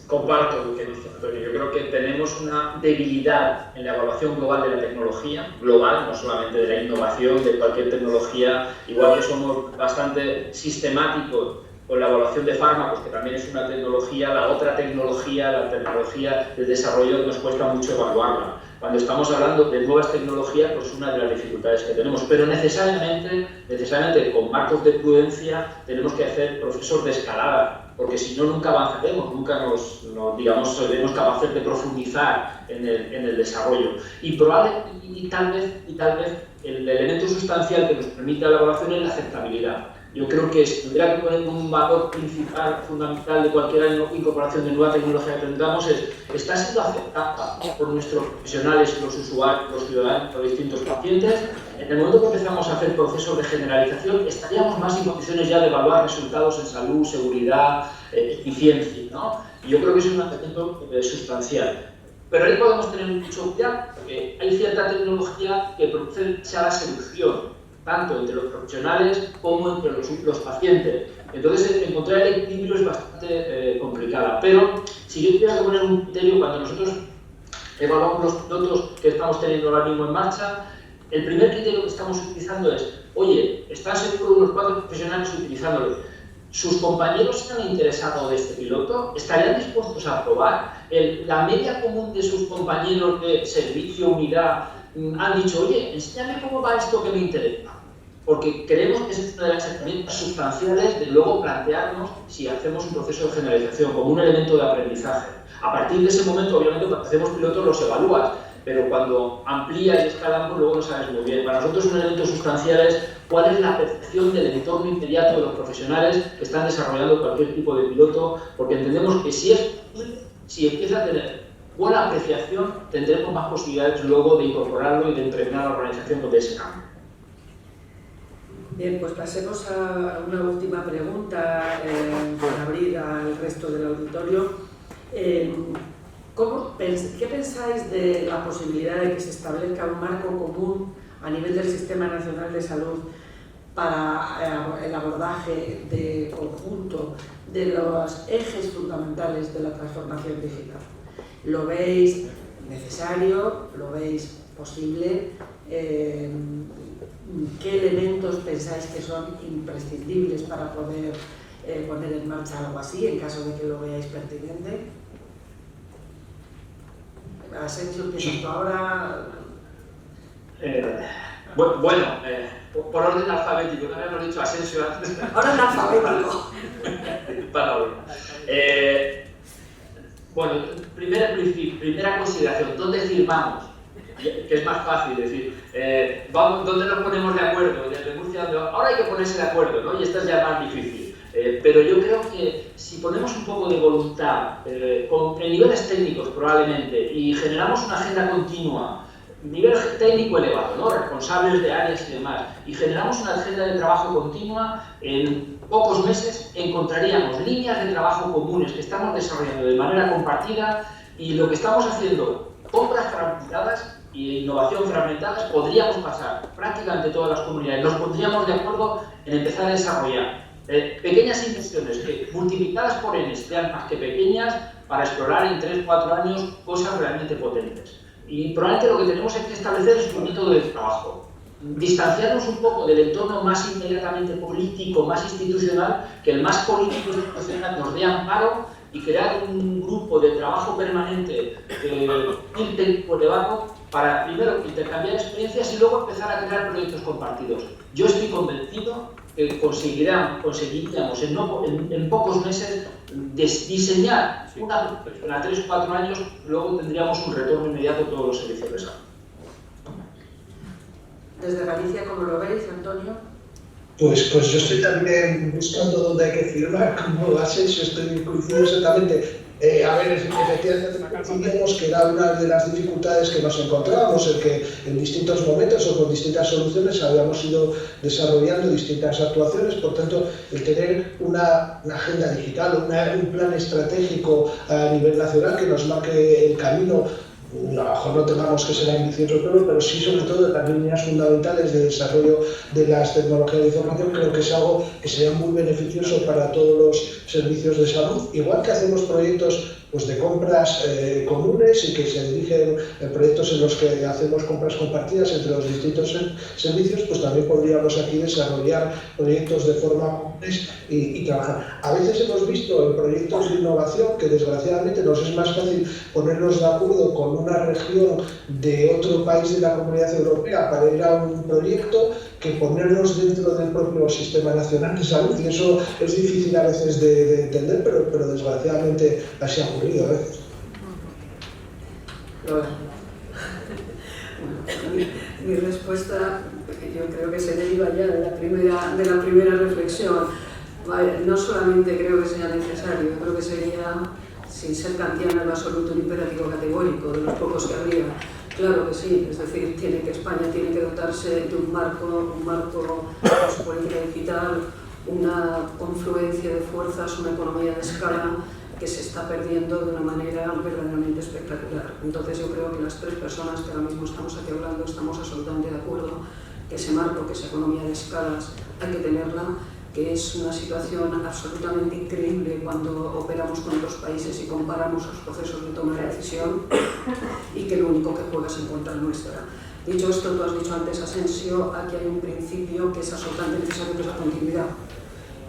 Comparto lo que dice Antonio. Yo creo que tenemos una debilidad en la evaluación global de la tecnología, global, no solamente de la innovación, de cualquier tecnología, igual que somos bastante sistemáticos con la evaluación de fármacos, que también es una tecnología, la otra tecnología, la tecnología del desarrollo, nos cuesta mucho evaluarla. Cuando estamos hablando de nuevas tecnologías, pues es una de las dificultades que tenemos, pero necesariamente con marcos de prudencia tenemos que hacer procesos de escalada, porque si no nunca avanzaremos, nunca seremos capaces de profundizar en el desarrollo. Y tal vez el elemento sustancial que nos permite la evaluación es la aceptabilidad. Yo creo que si tuviera que poner un valor principal, fundamental de cualquier incorporación de nueva tecnología que tengamos ¿está siendo aceptada por nuestros profesionales, los usuarios, los ciudadanos, los distintos pacientes? En el momento que empezamos a hacer procesos de generalización, estaríamos más en condiciones ya de evaluar resultados en salud, seguridad, eficiencia, ¿no? Y yo creo que eso es un elemento sustancial. Pero ahí podemos tener mucho cuidado, porque hay cierta tecnología que produce la seducción, tanto entre los profesionales como entre los pacientes. Entonces, encontrar el equilibrio es bastante complicado. Pero, si yo tuviera que poner un criterio, cuando nosotros evaluamos los pilotos que estamos teniendo ahora mismo en marcha, el primer criterio que estamos utilizando es, oye, ¿están seguros unos 4 profesionales utilizándolo? ¿Sus compañeros se han interesado de este piloto? ¿Estarían dispuestos a probar? La media común de sus compañeros de servicio, unidad, han dicho, oye, enséñame cómo va esto que me interesa. Porque creemos que es una de las herramientas sustanciales de luego plantearnos si hacemos un proceso de generalización como un elemento de aprendizaje. A partir de ese momento, obviamente, cuando hacemos pilotos los evalúas, pero cuando amplía y escalamos, luego lo sabes muy bien. Para nosotros un elemento sustancial es cuál es la percepción del entorno inmediato de los profesionales que están desarrollando cualquier tipo de piloto, porque entendemos que si empieza a tener buena apreciación, tendremos más posibilidades luego de incorporarlo y de entrenar a la organización con ese cambio. Bien, pues pasemos a una última pregunta para abrir al resto del auditorio. ¿Qué pensáis de la posibilidad de que se establezca un marco común a nivel del Sistema Nacional de Salud para el abordaje de conjunto de los ejes fundamentales de la transformación digital? ¿Lo veis necesario? ¿Lo veis posible? ¿Qué elementos pensáis que son imprescindibles para poder poner en marcha algo así, en caso de que lo veáis pertinente? Asensio, ¿empiezas tú ahora? Por orden alfabético, no habíamos dicho Asensio antes. Ahora en alfabético. Bueno, primera consideración, ¿dónde firmamos? Que es más fácil decir, ¿dónde nos ponemos de acuerdo? Desde Murcia, ahora hay que ponerse de acuerdo, ¿no? Y esto es ya más difícil. Pero yo creo que si ponemos un poco de voluntad, en niveles técnicos probablemente, y generamos una agenda continua, nivel técnico elevado, ¿no? Responsables de áreas y demás, y generamos una agenda de trabajo continua, en pocos meses encontraríamos líneas de trabajo comunes que estamos desarrollando de manera compartida, y lo que estamos haciendo, compras fragmentadas y innovación fragmentadas, podríamos pasar prácticamente todas las comunidades, nos pondríamos de acuerdo en empezar a desarrollar pequeñas inversiones que multiplicadas por n sean más que pequeñas para explorar en 3-4 años cosas realmente potentes. Y probablemente lo que tenemos que establecer es un método de trabajo. Distanciarnos un poco del entorno más inmediatamente político, más institucional, que el más político institucional nos dé amparo, y crear un grupo de trabajo permanente técnico elevado para primero intercambiar experiencias y luego empezar a crear proyectos compartidos. Yo estoy convencido que conseguiríamos en pocos meses diseñar una persona a 3-4 años, luego tendríamos un retorno inmediato a todos los servicios de salud. Desde Galicia, ¿cómo lo veis, Antonio? Pues yo estoy también buscando dónde hay que firmar, como Asensio, estoy coincidiendo exactamente. Efectivamente, coincidimos que era una de las dificultades que nos encontrábamos, el que en distintos momentos o con distintas soluciones habíamos ido desarrollando distintas actuaciones. Por tanto, el tener una agenda digital, un plan estratégico a nivel nacional que nos marque el camino. A lo mejor no tengamos que ser ambiciosos, pero sí, sobre todo, en las líneas fundamentales de desarrollo de las tecnologías de información, creo que es algo que sería muy beneficioso para todos los servicios de salud. Igual que hacemos proyectos pues de compras comunes y que se dirigen proyectos en los que hacemos compras compartidas entre los distintos servicios, pues también podríamos aquí desarrollar proyectos de forma comunes y trabajar. A veces hemos visto en proyectos de innovación que desgraciadamente nos es más fácil ponernos de acuerdo con una región de otro país de la Comunidad Europea para ir a un proyecto que ponernos dentro del propio Sistema Nacional de Salud, y eso es difícil a veces de entender, pero desgraciadamente así ha ocurrido a veces. Mi respuesta, yo creo que se deriva ya de la primera reflexión. No solamente creo que sea necesario, creo que sería, sin ser kantiano en lo absoluto, un imperativo categórico, de los pocos que habría. Claro que sí, es decir, España tiene que dotarse de un marco de su política digital, una confluencia de fuerzas, una economía de escala que se está perdiendo de una manera verdaderamente espectacular. Entonces yo creo que las tres personas que ahora mismo estamos aquí hablando estamos absolutamente de acuerdo que ese marco, que esa economía de escalas hay que tenerla, que es una situación absolutamente increíble cuando operamos con otros países y comparamos los procesos de toma de decisión, y que lo único que juega es en contra nuestra. Dicho esto, tú has dicho antes, Asensio, aquí hay un principio que es absolutamente necesario, que es la continuidad.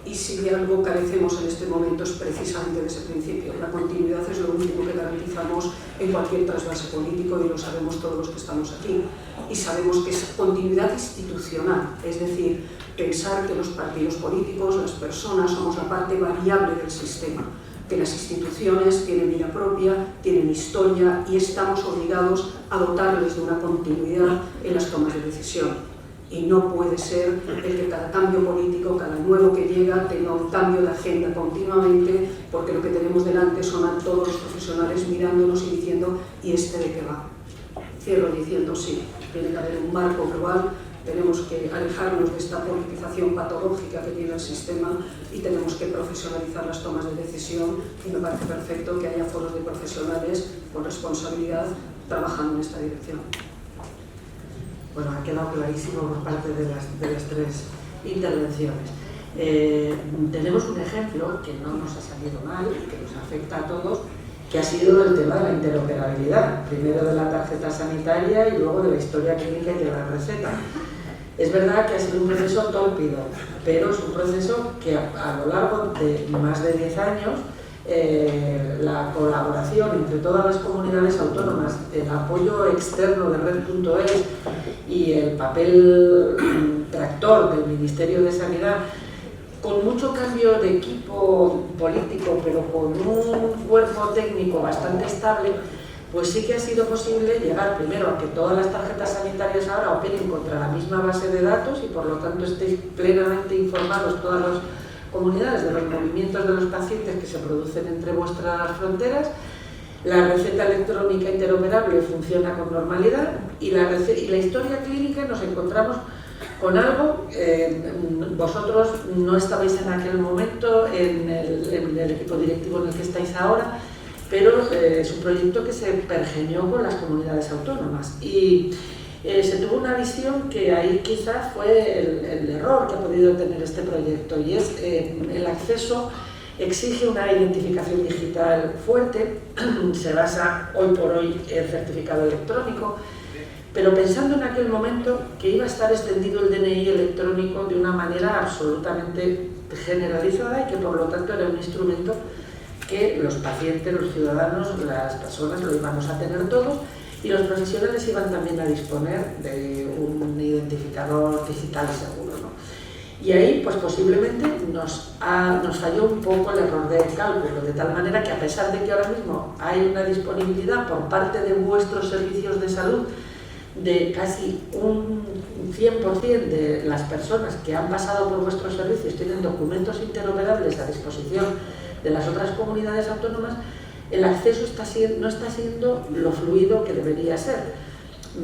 Y si de algo carecemos en este momento es precisamente de ese principio. La continuidad es lo último que garantizamos en cualquier trasvase político y lo sabemos todos los que estamos aquí. Y sabemos que es continuidad institucional, es decir, pensar que los partidos políticos, las personas, somos la parte variable del sistema, que las instituciones tienen vida propia, tienen historia y estamos obligados a dotarles de una continuidad en las tomas de decisión. Y no puede ser el que cada cambio político, cada nuevo que llega, tenga un cambio de agenda continuamente, porque lo que tenemos delante son a todos los profesionales mirándonos y diciendo ¿y este de qué va? Cierro diciendo sí, tiene que haber un marco global, tenemos que alejarnos de esta politización patológica que tiene el sistema y tenemos que profesionalizar las tomas de decisión, y me parece perfecto que haya foros de profesionales con responsabilidad trabajando en esta dirección. Bueno, ha quedado clarísimo por parte de las tres intervenciones. Tenemos un ejemplo que no nos ha salido mal, que nos afecta a todos, que ha sido el tema de la interoperabilidad, primero de la tarjeta sanitaria y luego de la historia clínica y de la receta. Es verdad que ha sido un proceso tórpido, pero es un proceso que a lo largo de más de 10 años la colaboración entre todas las comunidades autónomas, el apoyo externo de Red.es y el papel tractor del Ministerio de Sanidad, con mucho cambio de equipo político, pero con un cuerpo técnico bastante estable, pues sí que ha sido posible llegar primero a que todas las tarjetas sanitarias ahora operen contra la misma base de datos y por lo tanto estéis plenamente informados todas las comunidades de los movimientos de los pacientes que se producen entre vuestras fronteras. La receta electrónica interoperable funciona con normalidad y la historia clínica nos encontramos con algo. Vosotros no estabais en aquel momento en el equipo directivo en el que estáis ahora, pero es un proyecto que se pergeñó con las comunidades autónomas y se tuvo una visión que ahí quizás fue el error que ha podido tener este proyecto, y es el acceso exige una identificación digital fuerte, se basa hoy por hoy en certificado electrónico, pero pensando en aquel momento que iba a estar extendido el DNI electrónico de una manera absolutamente generalizada y que por lo tanto era un instrumento que los pacientes, los ciudadanos, las personas lo íbamos a tener todos, y los profesionales iban también a disponer de un identificador digital seguro, ¿no? Y ahí pues posiblemente nos falló un poco el error de cálculo, de tal manera que a pesar de que ahora mismo hay una disponibilidad por parte de vuestros servicios de salud de casi un 100% de las personas que han pasado por vuestros servicios tienen documentos interoperables a disposición de las otras comunidades autónomas, el acceso no está siendo lo fluido que debería ser.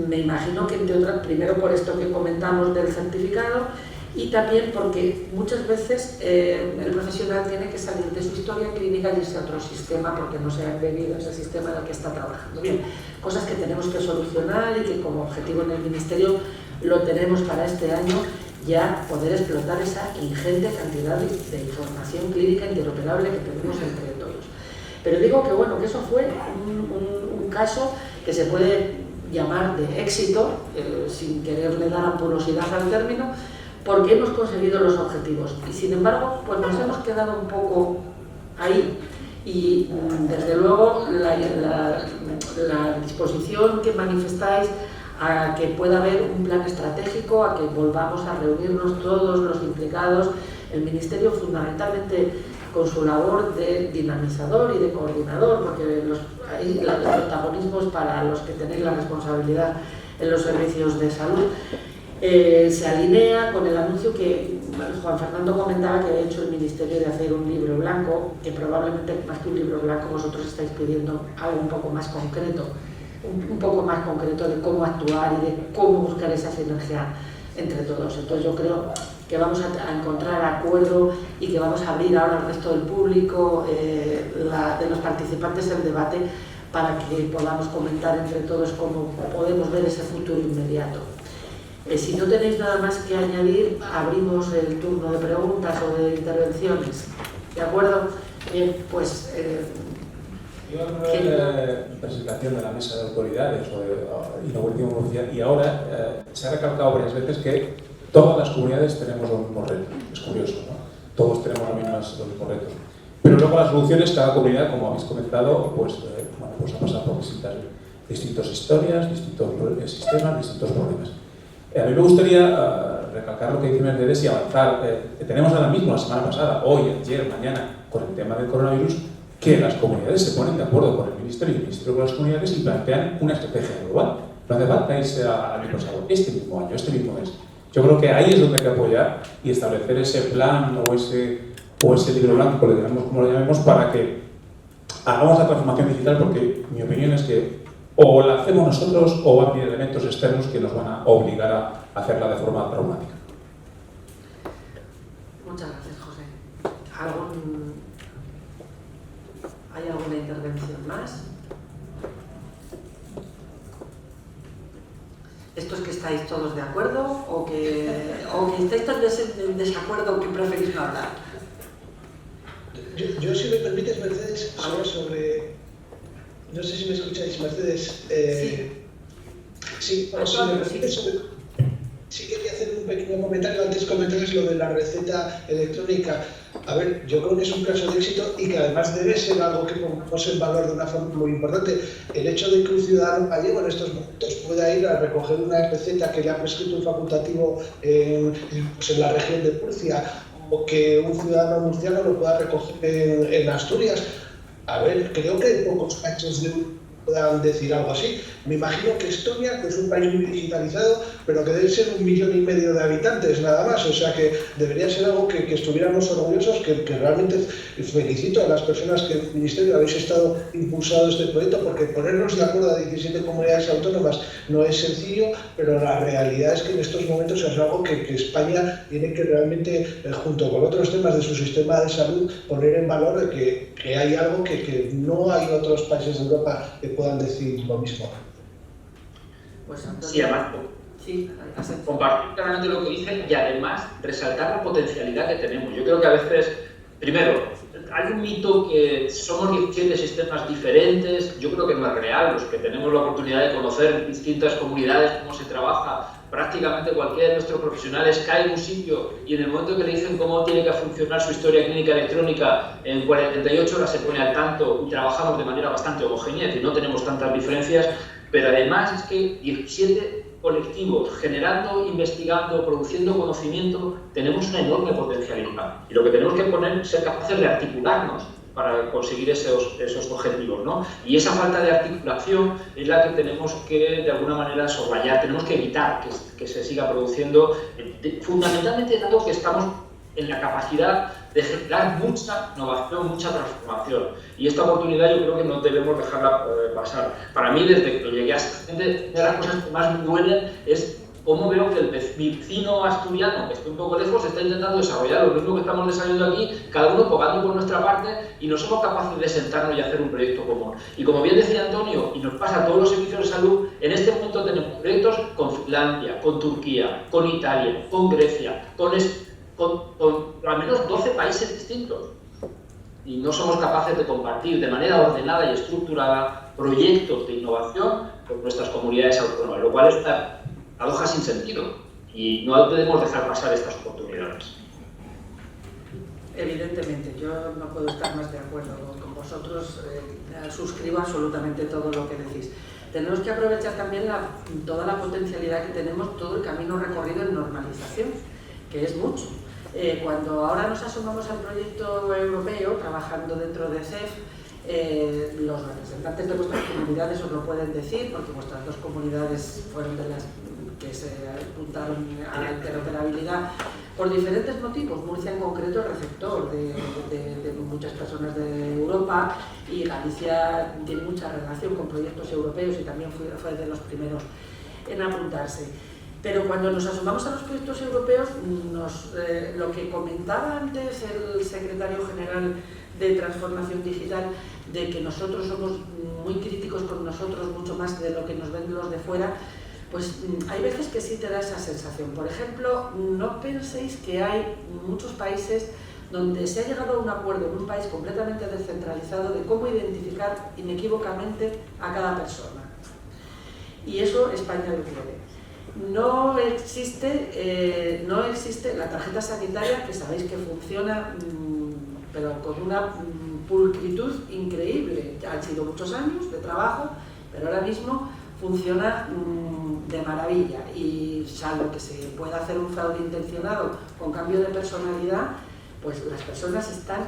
Me imagino que entre otras, primero por esto que comentamos del certificado, y también porque muchas veces el profesional tiene que salir de su historia clínica y irse a otro sistema porque no se ha embebido ese sistema en el que está trabajando. Bien, cosas que tenemos que solucionar y que como objetivo en el Ministerio lo tenemos para este año, ya poder explotar esa ingente cantidad de información clínica interoperable que tenemos entre todos. Pero digo que bueno, que eso fue un caso que se puede llamar de éxito, sin quererle dar ampulosidad al término, porque hemos conseguido los objetivos. Y sin embargo, pues nos hemos quedado un poco ahí. Y desde luego la disposición que manifestáis a que pueda haber un plan estratégico, a que volvamos a reunirnos todos los implicados, el Ministerio fundamentalmente con su labor de dinamizador y de coordinador, porque ahí el protagonismo es para los que tenéis la responsabilidad en los servicios de salud. Se alinea con el anuncio que Juan Fernando comentaba que ha hecho el Ministerio de hacer un libro blanco, que probablemente más que un libro blanco vosotros estáis pidiendo algo un poco más concreto, de cómo actuar y de cómo buscar esa sinergia entre todos. Entonces yo creo que vamos a encontrar acuerdo y que vamos a abrir ahora al resto del público, de los participantes del debate, para que podamos comentar entre todos cómo podemos ver ese futuro inmediato. Si no tenéis nada más que añadir, abrimos el turno de preguntas o de intervenciones. ¿De acuerdo? Bien, pues Yo en la presentación de la mesa de autoridades o de inauguración oficial, y ahora se ha recalcado varias veces que todas las comunidades tenemos los mismos retos. Es curioso, ¿no? Todos tenemos los mismos retos. Pero luego las soluciones, cada comunidad, como habéis comentado, pues ha pasado por distintas historias, distintos sistemas, distintos problemas. A mí me gustaría recalcar lo que dice Mercedes y avanzar. Tenemos ahora mismo, la semana pasada, hoy, ayer, mañana, con el tema del coronavirus, que las comunidades se ponen de acuerdo con el Ministerio y el Ministerio con las comunidades y plantean una estrategia global. No hace falta irse al año pasado, este mismo año, este mismo mes. Yo creo que ahí es donde hay que apoyar y establecer ese plan o ese libro blanco, le llamemos como lo llamemos, para que hagamos la transformación digital, porque mi opinión es que o la hacemos nosotros o van a haber elementos externos que nos van a obligar a hacerla de forma traumática. Muchas gracias, José. ¿Hay alguna intervención más? ¿Esto es que estáis todos de acuerdo o que estáis tan en desacuerdo que preferís no hablar? Yo, si me permites, Mercedes, sobre... No sé si me escucháis, Mercedes. Sí, sí quería hacer un pequeño comentario. Antes comentabas lo de la receta electrónica. A ver, yo creo que es un caso de éxito y que además debe ser algo que pongamos en valor de una forma muy importante. El hecho de que un ciudadano gallego en estos momentos pueda ir a recoger una receta que le ha prescrito un facultativo en la región de Murcia, o que un ciudadano murciano lo pueda recoger en Asturias. A ver, creo que hay pocos países de Europa que puedan decir algo así. Me imagino que Estonia, que es un país muy digitalizado, pero que debe ser 1,5 millones de habitantes nada más. O sea que debería ser algo que estuviéramos orgullosos, que realmente felicito a las personas que en el Ministerio habéis estado impulsando este proyecto, porque ponernos de acuerdo a 17 comunidades autónomas no es sencillo, pero la realidad es que en estos momentos es algo que España tiene que realmente, junto con otros temas de su sistema de salud, poner en valor de que hay algo que no hay otros países de Europa que puedan decir lo mismo. Pues entonces, Sí, además, compartir claramente lo que dicen y además resaltar la potencialidad que tenemos. Yo creo que a veces, primero, hay un mito que somos 17 sistemas diferentes. Yo creo que no es real. Los que tenemos la oportunidad de conocer distintas comunidades, cómo se trabaja, prácticamente cualquiera de nuestros profesionales cae en un sitio y en el momento que le dicen cómo tiene que funcionar su historia clínica electrónica, en 48 horas se pone al tanto y trabajamos de manera bastante homogénea, es decir, no tenemos tantas diferencias, pero además es que 17 colectivos generando, investigando, produciendo conocimiento, tenemos una enorme potencialidad y lo que tenemos que poner es ser capaces de articularnos para conseguir esos objetivos, ¿no? Y esa falta de articulación es la que tenemos que, de alguna manera, soslayar. Tenemos que evitar que se siga produciendo, fundamentalmente dado que estamos en la capacidad de generar mucha innovación, mucha transformación. Y esta oportunidad yo creo que no debemos dejarla pasar. Para mí, desde que llegué a esta gente, una de las cosas que más me duelen es cómo veo que el vecino asturiano, que está un poco lejos, está intentando desarrollar lo mismo que estamos desarrollando aquí, cada uno pagando por nuestra parte, y no somos capaces de sentarnos y hacer un proyecto común. Y como bien decía Antonio, y nos pasa a todos los servicios de salud, en este momento tenemos proyectos con Finlandia, con Turquía, con Italia, con Grecia, con al menos 12 países distintos. Y no somos capaces de compartir de manera ordenada y estructurada proyectos de innovación con nuestras comunidades autónomas, lo cual está paradoja sin sentido y no debemos dejar pasar estas oportunidades. Evidentemente, yo no puedo estar más de acuerdo con vosotros, suscribo absolutamente todo lo que decís. Tenemos que aprovechar también toda la potencialidad que tenemos, todo el camino recorrido en normalización, que es mucho. Cuando ahora nos asomamos al proyecto europeo, trabajando dentro de CEF, los representantes de vuestras comunidades os lo pueden decir, porque vuestras dos comunidades fueron de las que se apuntaron a la interoperabilidad por diferentes motivos. Murcia en concreto es receptor de muchas personas de Europa, y Galicia tiene mucha relación con proyectos europeos y también fue de los primeros en apuntarse. Pero cuando nos asomamos a los proyectos europeos, lo que comentaba antes el secretario general de Transformación Digital, de que nosotros somos muy críticos con nosotros, mucho más de lo que nos ven los de fuera, pues hay veces que sí te da esa sensación. Por ejemplo, no penséis que hay muchos países donde se ha llegado a un acuerdo en un país completamente descentralizado de cómo identificar inequívocamente a cada persona. Y eso España lo quiere. No existe la tarjeta sanitaria, que sabéis que funciona, pero con una pulcritud increíble. Han sido muchos años de trabajo, pero ahora mismo funciona de maravilla, y salvo que se pueda hacer un fraude intencionado con cambio de personalidad, pues las personas están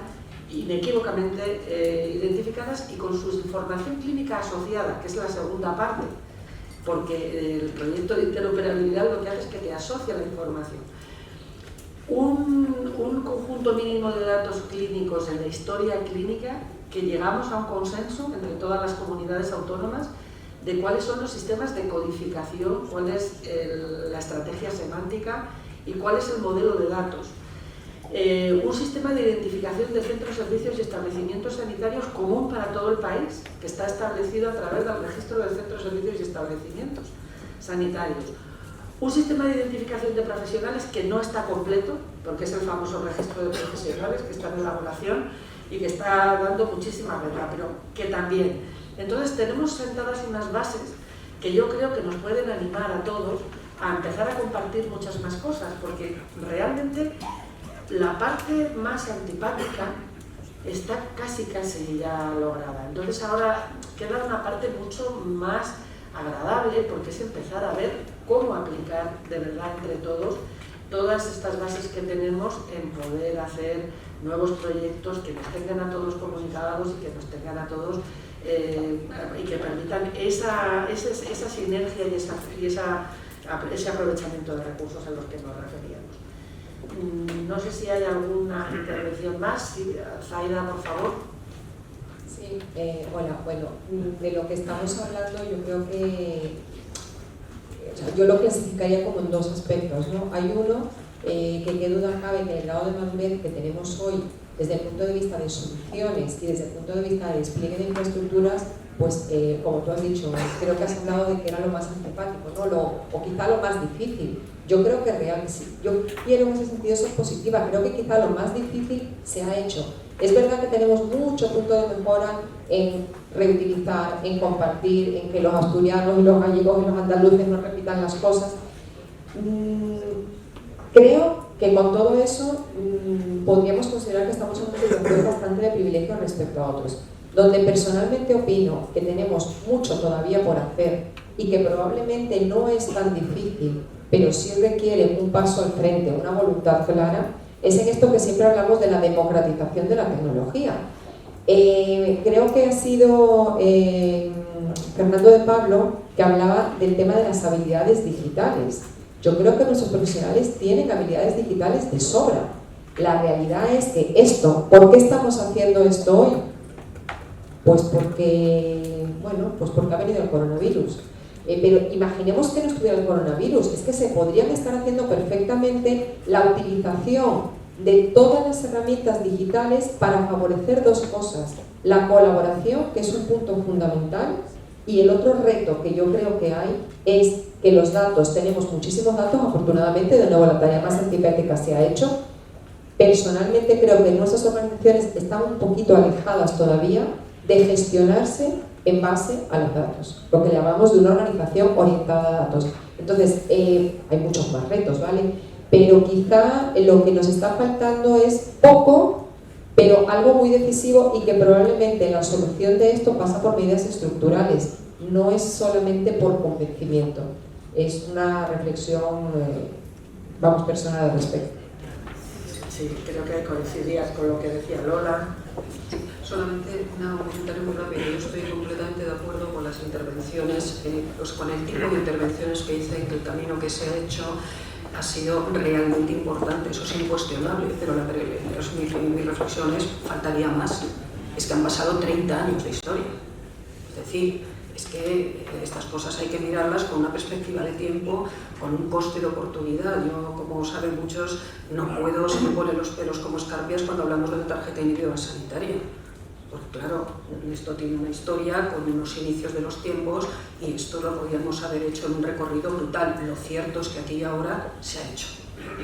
inequívocamente identificadas y con su información clínica asociada, que es la segunda parte, porque el proyecto de interoperabilidad lo que hace es que te asocia la información. Un conjunto mínimo de datos clínicos en la historia clínica, que llegamos a un consenso entre todas las comunidades autónomas de cuáles son los sistemas de codificación, cuál es la estrategia semántica y cuál es el modelo de datos. Un sistema de identificación de centros, servicios y establecimientos sanitarios común para todo el país, que está establecido a través del registro de centros, servicios y establecimientos sanitarios. Un sistema de identificación de profesionales que no está completo, porque es el famoso registro de profesionales que está en elaboración y que está dando muchísima guerra, pero que también. Entonces tenemos sentadas unas bases que yo creo que nos pueden animar a todos a empezar a compartir muchas más cosas, porque realmente la parte más antipática está casi ya lograda. Entonces ahora queda una parte mucho más agradable, porque es empezar a ver cómo aplicar de verdad entre todos todas estas bases que tenemos en poder hacer nuevos proyectos que nos tengan a todos comunicados y que nos tengan a todos y que permitan esa sinergia y ese aprovechamiento de recursos a los que nos referíamos. No sé si hay alguna intervención más. Sí, Zaida, por favor. Sí, hola, bueno, de lo que estamos hablando yo creo que, yo lo clasificaría como en dos aspectos, ¿no? Hay uno que qué duda cabe que el grado de madurez que tenemos hoy desde el punto de vista de soluciones y desde el punto de vista de despliegue de infraestructuras, pues como tú has dicho, creo que has hablado de que era lo más antipático, ¿no? O quizá lo más difícil. Yo creo que realmente sí. Yo quiero en ese sentido ser positiva. Creo que quizá lo más difícil se ha hecho. Es verdad que tenemos mucho punto de mejora en reutilizar, en compartir, en que los asturianos y los gallegos y los andaluces no repitan las cosas. Creo que con todo eso podríamos considerar que estamos en una situación bastante de privilegio respecto a otros, donde personalmente opino que tenemos mucho todavía por hacer y que probablemente no es tan difícil, pero sí requiere un paso al frente, una voluntad clara, es en esto que siempre hablamos de la democratización de la tecnología. Creo que ha sido Fernando de Pablo que hablaba del tema de las habilidades digitales. Yo creo que nuestros profesionales tienen habilidades digitales de sobra. La realidad es que ¿por qué estamos haciendo esto hoy? Pues porque ha venido el coronavirus. Pero imaginemos que no estuviera el coronavirus, es que se podrían estar haciendo perfectamente la utilización de todas las herramientas digitales para favorecer dos cosas: la colaboración, que es un punto fundamental, y el otro reto que yo creo que hay es que los datos, tenemos muchísimos datos, afortunadamente, de nuevo la tarea más antipática se ha hecho. Personalmente creo que nuestras organizaciones están un poquito alejadas todavía de gestionarse en base a los datos, lo que llamamos de una organización orientada a datos. Entonces, hay muchos más retos, ¿vale? Pero quizá lo que nos está faltando es poco, pero algo muy decisivo, y que probablemente la solución de esto pasa por medidas estructurales, no es solamente por convencimiento, es una reflexión, personal al respecto. Sí, creo que coincidías con lo que decía Lola. Solamente un comentario muy rápido. Yo estoy completamente de acuerdo con las intervenciones, con el tipo de intervenciones que dicen que el camino que se ha hecho ha sido realmente importante. Eso es incuestionable, pero mi reflexión es, faltaría más. Es que han pasado 30 años de historia. Es decir, es que estas cosas hay que mirarlas con una perspectiva de tiempo, con un coste de oportunidad. Yo, como saben muchos, no puedo, se me ponen los pelos como escarpias cuando hablamos de la tarjeta individual sanitaria. Porque claro, esto tiene una historia con unos inicios de los tiempos y esto lo podíamos haber hecho en un recorrido brutal. Lo cierto es que aquí y ahora se ha hecho.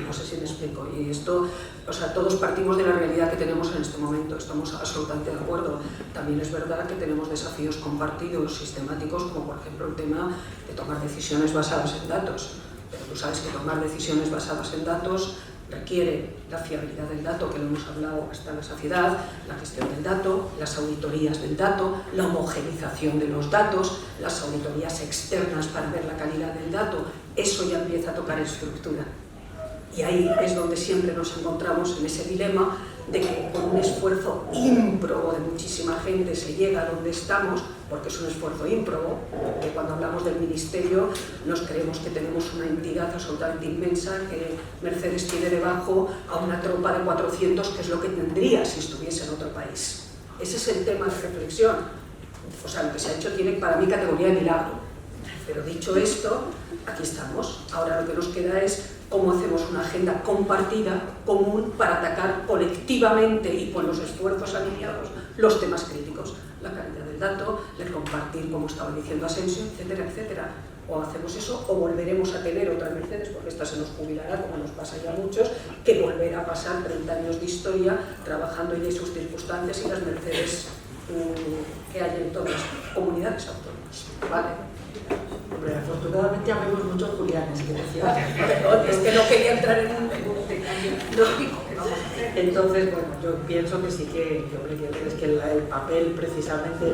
No sé si me explico. Y esto, o sea, todos partimos de la realidad que tenemos en este momento, estamos absolutamente de acuerdo. También es verdad que tenemos desafíos compartidos, sistemáticos, como por ejemplo el tema de tomar decisiones basadas en datos. Pero tú sabes que tomar decisiones basadas en datos requiere la fiabilidad del dato, que lo hemos hablado hasta la saciedad, la gestión del dato, las auditorías del dato, la homogenización de los datos, las auditorías externas para ver la calidad del dato. Eso ya empieza a tocar estructura. Y ahí es donde siempre nos encontramos en ese dilema de que con un esfuerzo ímprobo de muchísima gente se llega a donde estamos, porque es un esfuerzo ímprobo, que cuando hablamos del Ministerio nos creemos que tenemos una entidad absolutamente inmensa que Mercedes tiene debajo a una tropa de 400, que es lo que tendría si estuviese en otro país. Ese es el tema de reflexión. O sea, lo que se ha hecho tiene para mí categoría de milagro. Pero dicho esto, aquí estamos. Ahora lo que nos queda es cómo hacemos una agenda compartida, común, para atacar colectivamente y con los esfuerzos alineados los temas críticos. La calidad del dato, el compartir, como estaba diciendo Asensio, etcétera, etcétera. O hacemos eso o volveremos a tener otra Mercedes, porque esta se nos jubilará, como nos pasa ya a muchos, que volverá a pasar 30 años de historia trabajando en sus circunstancias y las Mercedes que hay en todas las comunidades autónomas. ¿Vale? Hombre, afortunadamente habemos muchos Julianes, que decía. Es que no quería entrar en un lógico que vamos a hacer. Entonces, bueno, yo pienso que sí que es que el papel precisamente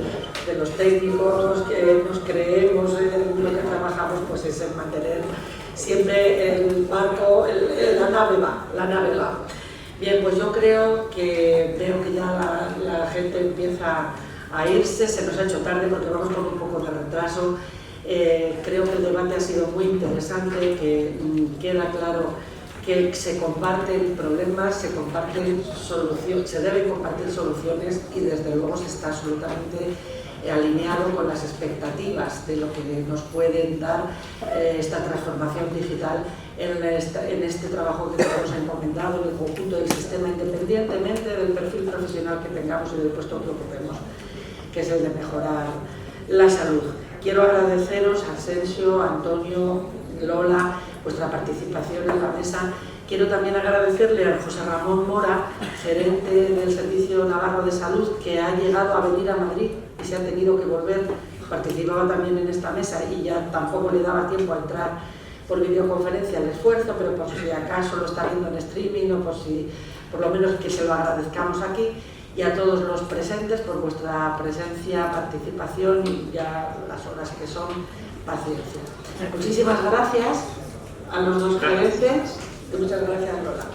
de los técnicos que nos creemos en lo que trabajamos, pues es el mantener siempre el barco, la nave va. Bien, pues yo creo que ya la gente empieza a irse, se nos ha hecho tarde porque vamos con un poco de retraso. Creo que el debate ha sido muy interesante, que queda claro que se comparten problemas, se comparten soluciones, se deben compartir soluciones y desde luego se está absolutamente alineado con las expectativas de lo que nos pueden dar esta transformación digital en este trabajo que tenemos encomendado en el conjunto del sistema, independientemente del perfil profesional que tengamos y del puesto que ocupemos, que es el de mejorar la salud. Quiero agradeceros a Asensio, Antonio, Lola, vuestra participación en la mesa. Quiero también agradecerle a José Ramón Mora, gerente del Servicio Navarro de Salud, que ha llegado a venir a Madrid y se ha tenido que volver. Participaba también en esta mesa y ya tampoco le daba tiempo a entrar por videoconferencia el esfuerzo, pero por si acaso lo está viendo en streaming o por lo menos que se lo agradezcamos aquí. Y a todos los presentes por vuestra presencia, participación y ya las horas que son, paciencia. Muchísimas gracias a los dos gerentes y muchas gracias, Lola.